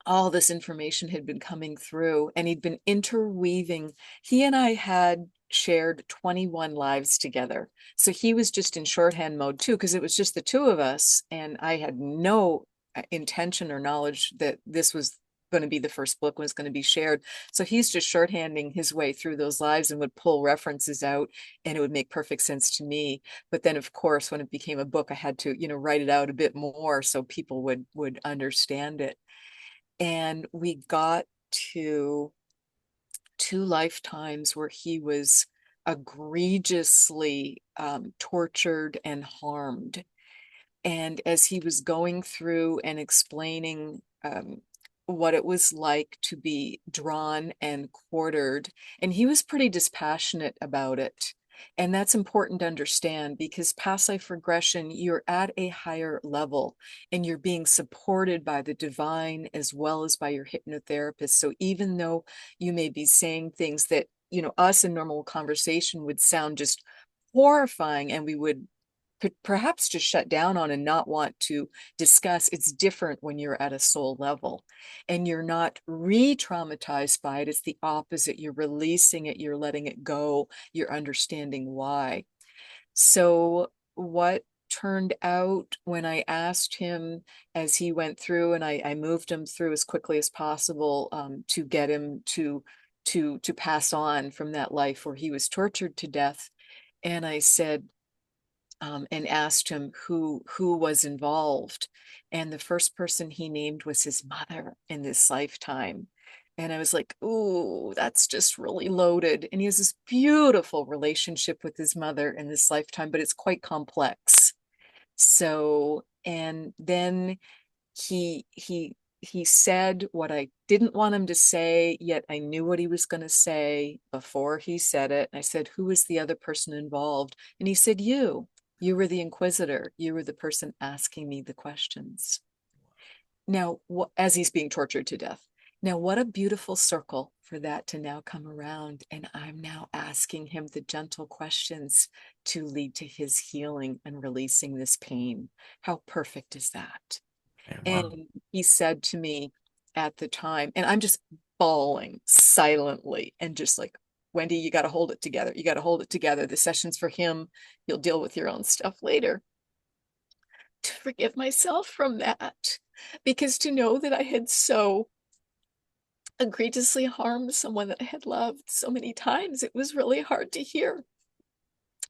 S1: all this information had been coming through, and he'd been interweaving. He and I had shared 21 lives together. So he was just in shorthand mode too, because it was just the two of us. And I had no intention or knowledge that this was going to be the first book was going to be shared. So he's just shorthanding his way through those lives and would pull references out, and it would make perfect sense to me. But then, of course, when it became a book, I had to, write it out a bit more so people would understand it. And we got to 2 lifetimes where he was egregiously tortured and harmed. And as he was going through and explaining what it was like to be drawn and quartered, and he was pretty dispassionate about it. And that's important to understand, because past life regression, you're at a higher level and you're being supported by the divine as well as by your hypnotherapist. So even though you may be saying things that, us in normal conversation would sound just horrifying, and we would perhaps just shut down on and not want to discuss, it's different when you're at a soul level and you're not re-traumatized by it. It's the opposite. You're releasing it, you're letting it go, you're understanding why. So what turned out when I asked him as he went through, and I moved him through as quickly as possible to get him to pass on from that life where he was tortured to death. And I said, and asked him who was involved. And the first person he named was his mother in this lifetime. And I was like, ooh, that's just really loaded. And he has this beautiful relationship with his mother in this lifetime, but it's quite complex. So, and then he said what I didn't want him to say, yet I knew what he was going to say before he said it. And I said, who was the other person involved? And he said, you were the inquisitor. You were the person asking me the questions. Now, as he's being tortured to death. Now, what a beautiful circle for that to now come around. And I'm now asking him the gentle questions to lead to his healing and releasing this pain. How perfect is that?
S2: Okay, wow.
S1: And he said to me at the time, and I'm just bawling silently and just like, Wendy, you got to hold it together. You got to hold it together. The session's for him. You'll deal with your own stuff later. To forgive myself from that, because to know that I had so egregiously harmed someone that I had loved so many times, it was really hard to hear.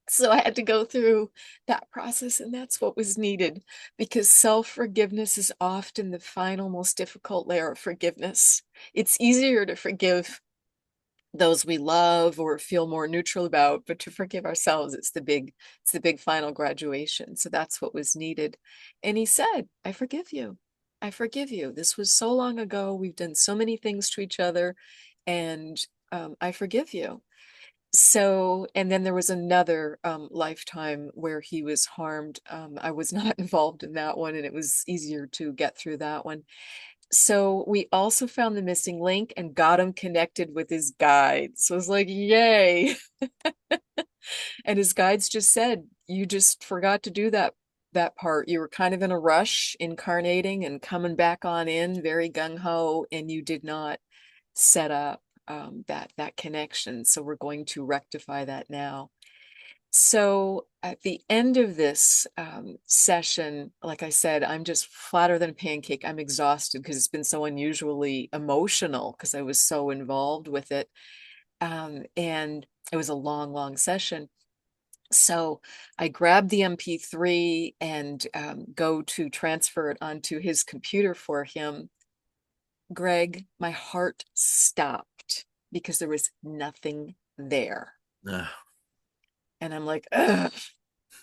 S1: So I had to go through that process, and that's what was needed, because self-forgiveness is often the final, most difficult layer of forgiveness. It's easier to forgive those we love or feel more neutral about, but to forgive ourselves, it's the big final graduation. So that's what was needed. And he said, I forgive you. I forgive you. This was so long ago. We've done so many things to each other, and I forgive you. So, and then there was another lifetime where he was harmed. I was not involved in that one, and it was easier to get through that one. So we also found the missing link and got him connected with his guide. So I was like, yay. And his guides just said, you just forgot to do that part. You were kind of in a rush incarnating and coming back on in very gung-ho, and you did not set up that connection. So we're going to rectify that now. So at the end of this session, like I said, I'm just flatter than a pancake. I'm exhausted because it's been so unusually emotional because I was so involved with it. And it was a long, long session. So I grabbed the MP3 and go to transfer it onto his computer for him. Gregg, my heart stopped because there was nothing there.
S2: Uh,
S1: And I'm like, ugh,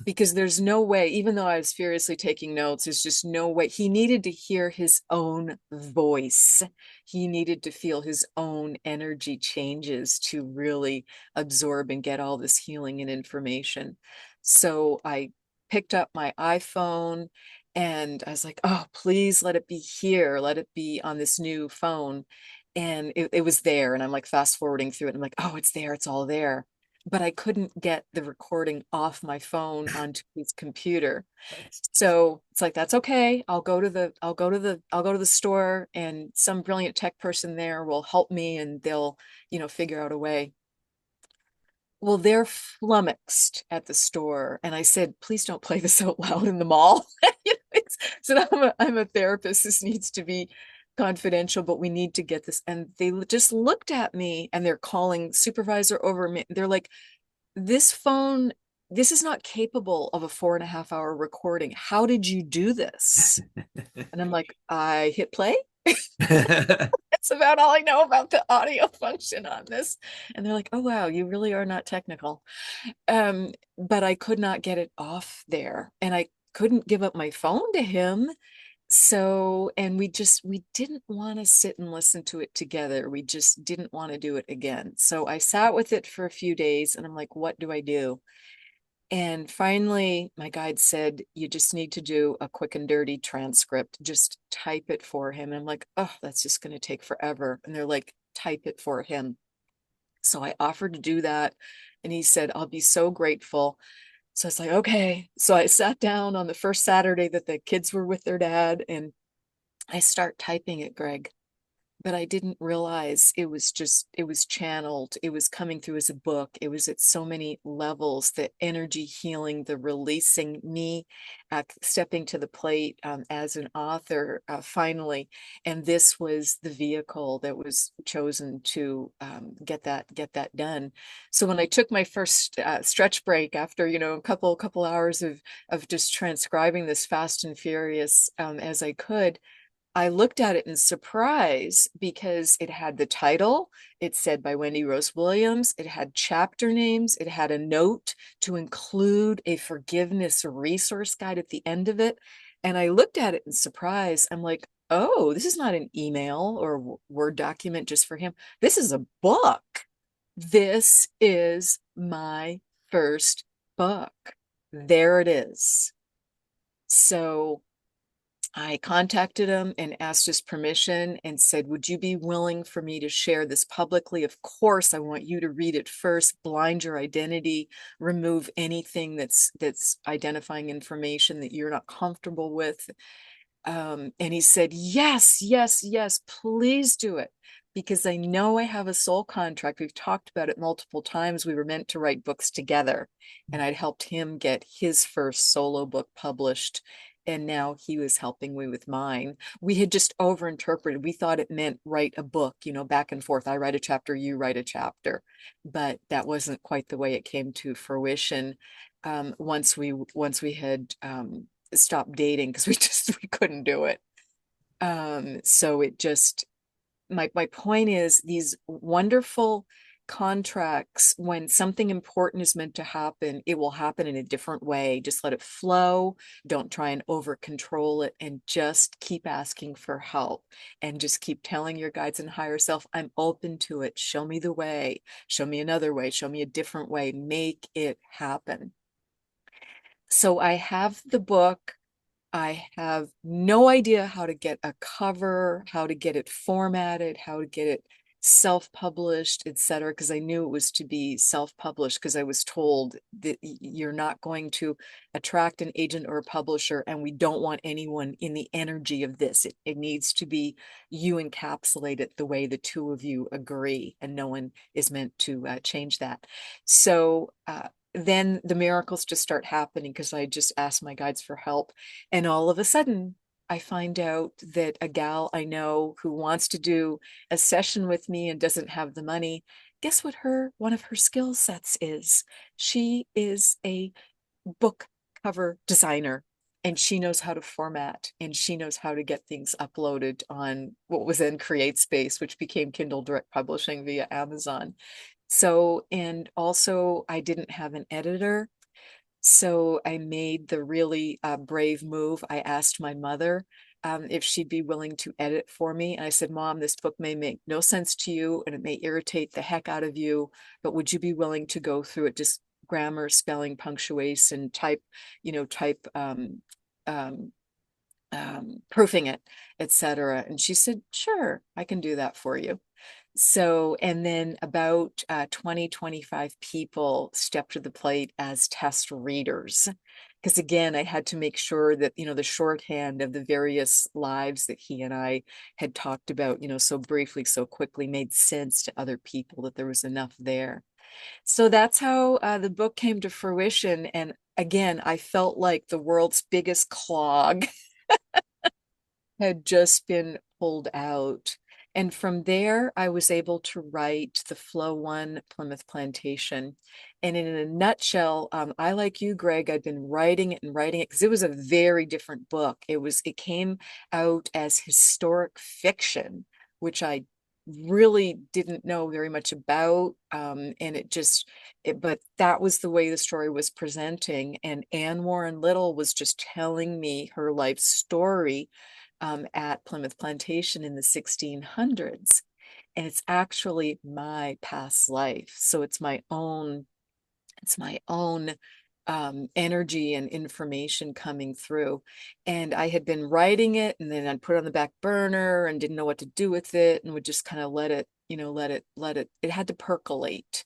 S1: because there's no way, even though I was furiously taking notes, there's just no way. He needed to hear his own voice. He needed to feel his own energy changes to really absorb and get all this healing and information. So I picked up my iPhone and I was like, oh, please let it be here. Let it be on this new phone. And it was there. And I'm like fast forwarding through it. And I'm like, oh, it's there. It's all there, but I couldn't get the recording off my phone onto his computer. So it's like, that's okay. I'll go to the store and some brilliant tech person there will help me and they'll, figure out a way. Well, they're flummoxed at the store. And I said, please don't play this out loud in the mall. So I'm a therapist. This needs to be confidential, but we need to get this. And they just looked at me and they're calling supervisor over me. They're like, this phone, this is not capable of a 4.5 hour recording. How did you do this? And I'm like, I hit play. That's about all I know about the audio function on this. And they're like, oh, wow, you really are not technical. But I could not get it off there. And I couldn't give up my phone to him. So, and we didn't want to sit and listen to it together. We just didn't want to do it again. So I sat with it for a few days and I'm like, what do I do? And finally, my guide said, you just need to do a quick and dirty transcript. Just type it for him. And I'm like, oh, that's just going to take forever. And they're like, type it for him. So I offered to do that. And he said, I'll be so grateful. So it's like, okay. So I sat down on the first Saturday that the kids were with their dad and I start typing it, Gregg, but I didn't realize it was channeled. It was coming through as a book. It was at so many levels, the energy healing, the releasing me, stepping to the plate as an author finally. And this was the vehicle that was chosen to get that done. So when I took my first stretch break after, a couple hours of just transcribing this fast and furious as I could, I looked at it in surprise because it had the title. It said by Wendy Rose Williams. It had chapter names. It had a note to include a forgiveness resource guide at the end of it. And I looked at it in surprise. I'm like, oh, this is not an email or Word document just for him. This is a book. This is my first book. There it is. So I contacted him and asked his permission and said, would you be willing for me to share this publicly? Of course, I want you to read it first, blind your identity, remove anything that's identifying information that you're not comfortable with. And he said, yes, yes, yes, please do it. Because I know I have a soul contract. We've talked about it multiple times. We were meant to write books together, and I'd helped him get his first solo book published. And now he was helping me with mine. We had just overinterpreted. We thought it meant write a book, back and forth. I write a chapter, you write a chapter. But that wasn't quite the way it came to fruition. Once we had stopped dating because we couldn't do it. So it just my point is these wonderful contracts, when something important is meant to happen, it will happen in a different way. Just let it flow. Don't try and over control it, and just keep asking for help, and just keep telling your guides and higher self, I'm open to it. Show me the way. Show me another way. Show me a different way. Make it happen. So I have the book. I have no idea how to get a cover, how to get it formatted, how to get it self-published, etc. Because I knew it was to be self-published because I was told that you're not going to attract an agent or a publisher, and we don't want anyone in the energy of this. It needs to be you encapsulate it the way the two of you agree, and no one is meant to change that. So then the miracles just start happening because I just asked my guides for help. And all of a sudden, I find out that a gal I know who wants to do a session with me and doesn't have the money. Guess what one of her skill sets is? She is a book cover designer, and she knows how to format, and she knows how to get things uploaded on what was then CreateSpace, which became Kindle Direct Publishing via Amazon. So, and also I didn't have an editor. So I made the really brave move. I asked my mother if she'd be willing to edit for me. And I said, Mom, this book may make no sense to you and it may irritate the heck out of you, but would you be willing to go through it, just grammar, spelling, punctuation, type, type um, proofing it, etc. And she said, sure, I can do that for you. So, and then about 20, 25 people stepped to the plate as test readers. Because again, I had to make sure that, the shorthand of the various lives that he and I had talked about, so briefly, so quickly made sense to other people, that there was enough there. So that's how the book came to fruition. And again, I felt like the world's biggest clog had just been pulled out. And from there, I was able to write the Flow One Plimoth Plantation. And in a nutshell, I, like you, Gregg, I'd been writing it because it was a very different book. It came out as historic fiction, which I really didn't know very much about. And but that was the way the story was presenting. And Anne Warren Little was just telling me her life story at Plimoth Plantation in the 1600s. And it's actually my past life. So it's my own energy and information coming through. And I had been writing it, and then I'd put it on the back burner and didn't know what to do with it, and would just kind of let it, it had to percolate.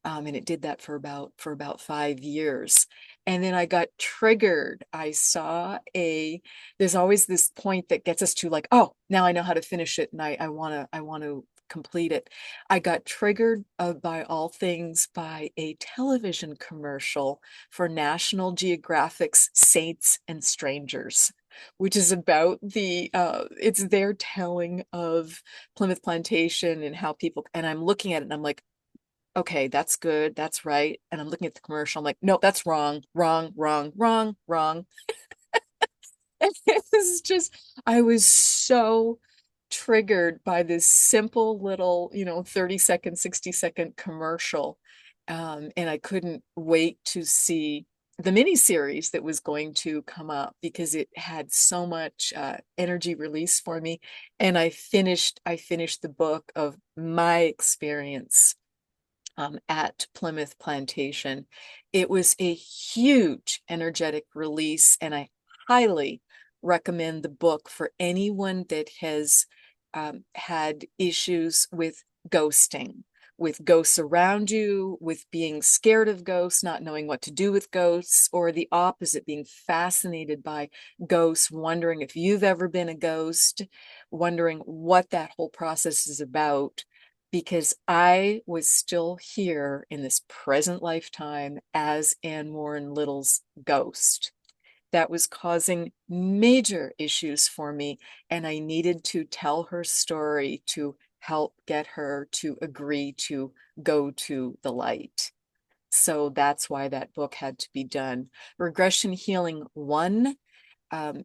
S1: And it did that for about 5 years. And then I got triggered. There's always this point that gets us to like, oh, now I know how to finish it, and I want to complete it. I got triggered by all things by a television commercial for National Geographic's Saints and Strangers, which is about it's their telling of Plimoth Plantation and how people, and I'm looking at it and I'm like, okay, that's good, that's right. And I'm looking at the commercial, I'm like, no, that's wrong, wrong, wrong, wrong, wrong. And it was just, I was so triggered by this simple little, 30-second, 60-second commercial. And I couldn't wait to see the mini series that was going to come up because it had so much energy release for me. And I finished the book of my experience at Plimoth Plantation. It was a huge energetic release, and I highly recommend the book for anyone that has had issues with ghosting, with ghosts around you, with being scared of ghosts, not knowing what to do with ghosts, or the opposite, being fascinated by ghosts, wondering if you've ever been a ghost, wondering what that whole process is about, because I was still here in this present lifetime as Anne Warren Little's ghost. That was causing major issues for me, and I needed to tell her story to help get her to agree to go to the light. So that's why that book had to be done. Regression Healing I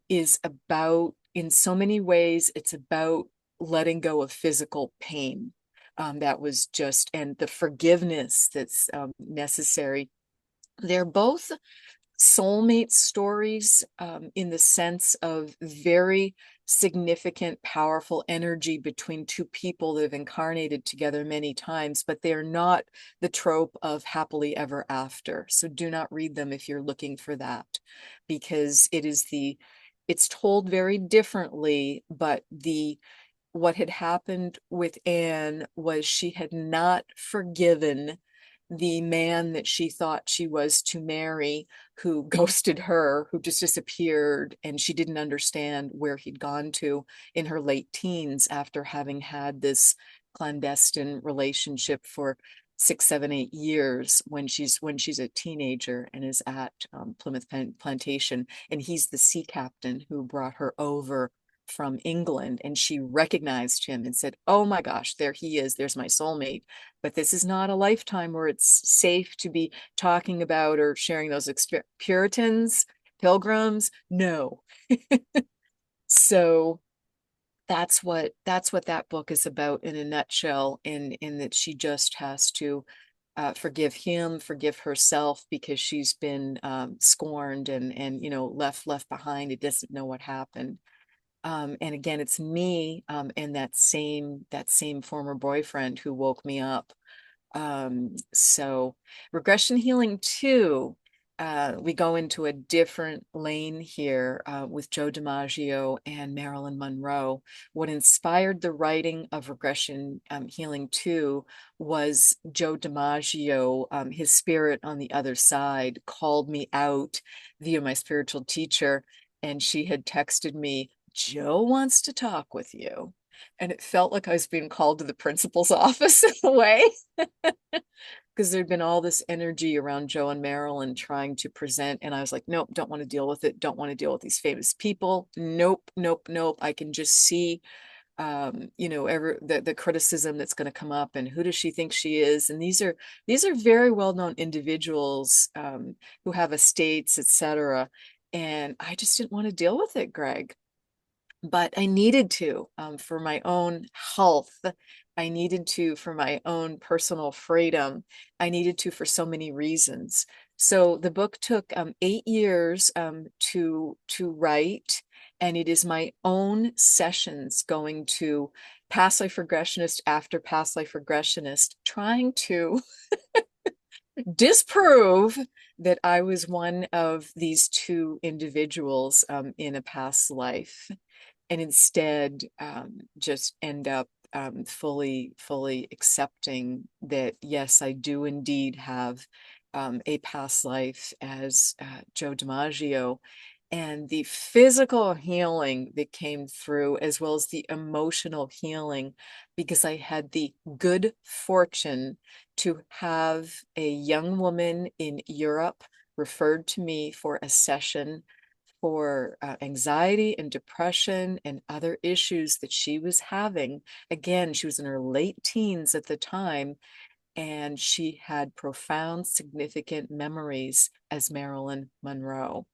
S1: is about, in so many ways, it's about letting go of physical pain. That was just, and the forgiveness that's necessary. They're both soulmate stories in the sense of very significant, powerful energy between two people that have incarnated together many times, but they're not the trope of happily ever after. So do not read them if you're looking for that, because it is it's told very differently, but the what had happened with Anne was she had not forgiven the man that she thought she was to marry, who ghosted her, who just disappeared, and she didn't understand where he'd gone to in her late teens after having had this clandestine relationship for 6, 7, 8 years when she's a teenager and is at Plymouth Plantation, and he's the sea captain who brought her over from England, and she recognized him and said, "Oh my gosh, there he is. There's my soulmate." But this is not a lifetime where it's safe to be talking about or sharing those Puritans, pilgrims. No. So that's what that book is about in a nutshell, in that she just has to forgive him, forgive herself, because she's been scorned and left behind. It doesn't know what happened. And again, it's me and that same former boyfriend who woke me up. So Regression Healing II, we go into a different lane here with Joe DiMaggio and Marilyn Monroe. What inspired the writing of Regression Healing II was Joe DiMaggio. His spirit on the other side called me out via my spiritual teacher, and she had texted me, "Joe wants to talk with you." And it felt like I was being called to the principal's office in a way, because there'd been all this energy around Joe and Marilyn trying to present. And I was like, nope, don't want to deal with it. Don't want to deal with these famous people. Nope, nope, nope. I can just see, the criticism that's going to come up, and who does she think she is? And these are very well-known individuals who have estates, etc. And I just didn't want to deal with it, Gregg. But I needed to for my own health. I needed to for my own personal freedom. I needed to for so many reasons. So the book took 8 years to write, and it is my own sessions going to past life regressionist after past life regressionist, trying to disprove that I was one of these two individuals in a past life, and instead just end up fully accepting that, yes, I do indeed have a past life as Joe DiMaggio, and the physical healing that came through, as well as the emotional healing, because I had the good fortune to have a young woman in Europe referred to me for a session for anxiety and depression and other issues that she was having. Again, she was in her late teens at the time, and she had profound, significant memories as Marilyn Monroe.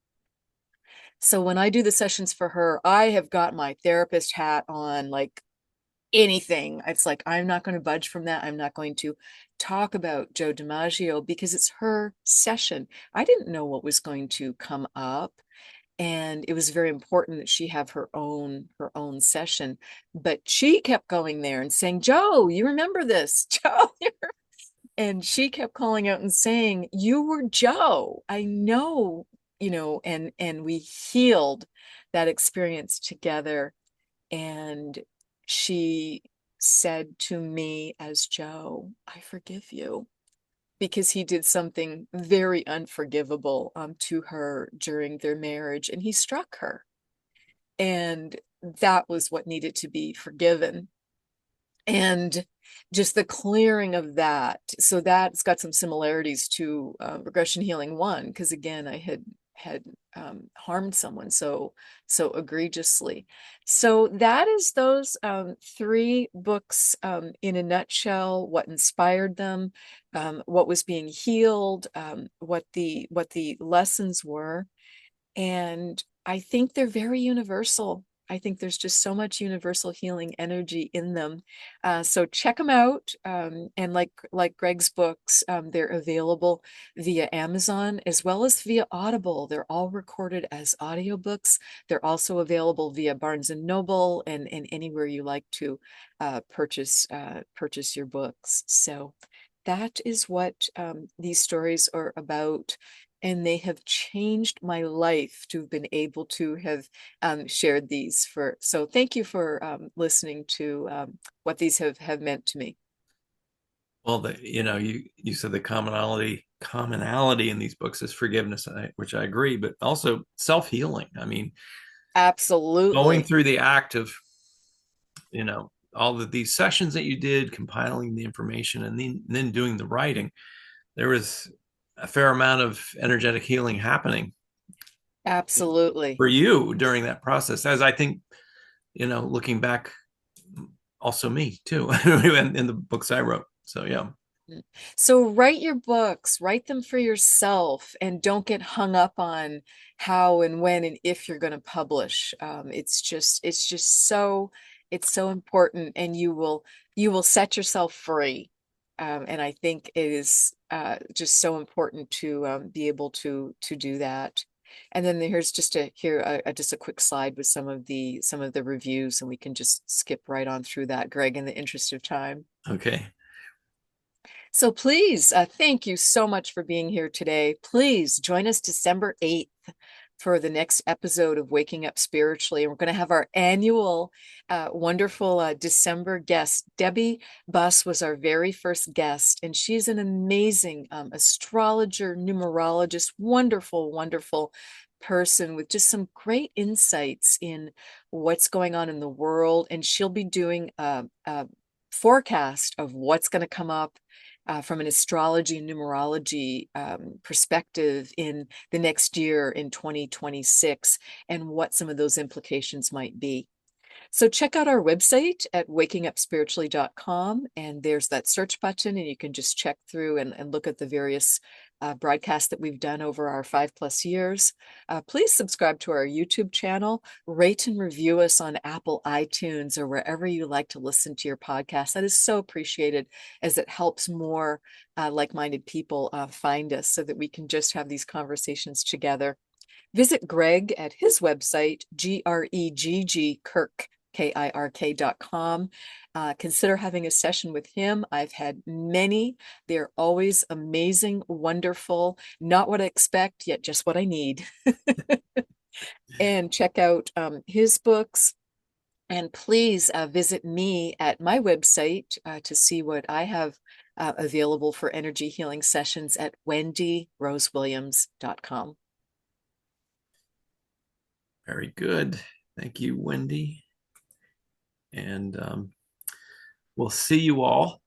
S1: So when I do the sessions for her, I have got my therapist hat on, like anything. It's like, I'm not going to budge from that. I'm not going to talk about Joe DiMaggio because it's her session. I didn't know what was going to come up, and it was very important that she have her own session. But she kept going there and saying, "Joe, you remember this?" Joe. And she kept calling out and saying, "You were Joe. I know." And we healed that experience together. And she said to me as Joe, "I forgive you," because he did something very unforgivable to her during their marriage, and he struck her. And that was what needed to be forgiven. And just the clearing of that. So that's got some similarities to Regression Healing I, because again, I had harmed someone so egregiously. So that is those three books in a nutshell: what inspired them, what was being healed, what the lessons were. And I think they're very universal. I think there's just so much universal healing energy in them. So check them out. And like Gregg's books, they're available via Amazon as well as via Audible. They're all recorded as audiobooks. They're also available via Barnes and Noble, and anywhere you like to purchase your books. So that is what these stories are about. and they have changed my life to have been able to have shared these for. So thank you for listening to what these have meant to me.
S2: Well, you said the commonality in these books is forgiveness, which I agree, but also self-healing. I mean, going
S1: Absolutely.
S2: through the act of, all of these sessions that you did, compiling the information, and then doing the writing, there was a fair amount of energetic healing happening
S1: Absolutely.
S2: for you during that process. As I think, looking back, also me too, in the books I wrote. So yeah.
S1: So write your books, write them for yourself, and don't get hung up on how and when and if you're going to publish. It's so important, and you will set yourself free. And I think it is just so important to be able to do that. And then here's just just a quick slide with some of the reviews, and we can just skip right on through that, Greg, in the interest of time.
S2: Okay.
S1: So please, thank you so much for being here today. Please join us December 8th for the next episode of Waking Up Spiritually. And we're going to have our annual wonderful December guest. Debbie Buss was our very first guest, and she's an amazing astrologer, numerologist, wonderful, wonderful person with just some great insights in what's going on in the world. And she'll be doing a forecast of what's going to come up from an astrology and numerology perspective in the next year in 2026 and what some of those implications might be. So check out our website at wakingupspiritually.com, and there's that search button, and you can just check through and look at the various broadcasts that we've done over our 5+ years. Please subscribe to our YouTube channel, rate and review us on Apple iTunes or wherever you like to listen to your podcast. That is so appreciated, as it helps more like-minded people find us so that we can just have these conversations together. Visit Gregg at his website, Gregg, Kirk, KIRK.com. Consider having a session with him. I've had many. They're always amazing, wonderful, not what I expect, yet just what I need. And check out his books. And please visit me at my website to see what I have available for energy healing sessions at wendyrosewilliams.com.
S2: Very good. Thank you, Wendy. And we'll see you all.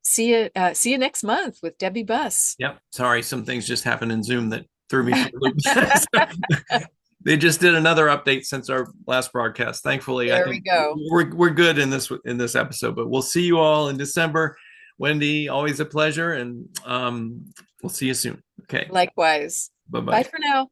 S1: See you next month with Debbie Buss.
S2: Yep. Sorry, some things just happened in Zoom that threw me for a loop. They just did another update since our last broadcast. Thankfully, I
S1: There we
S2: think
S1: go.
S2: we're good in this episode. But we'll see you all in December. Wendy, always a pleasure, and we'll see you soon. Okay.
S1: Likewise.
S2: Bye-bye.
S1: Bye for now.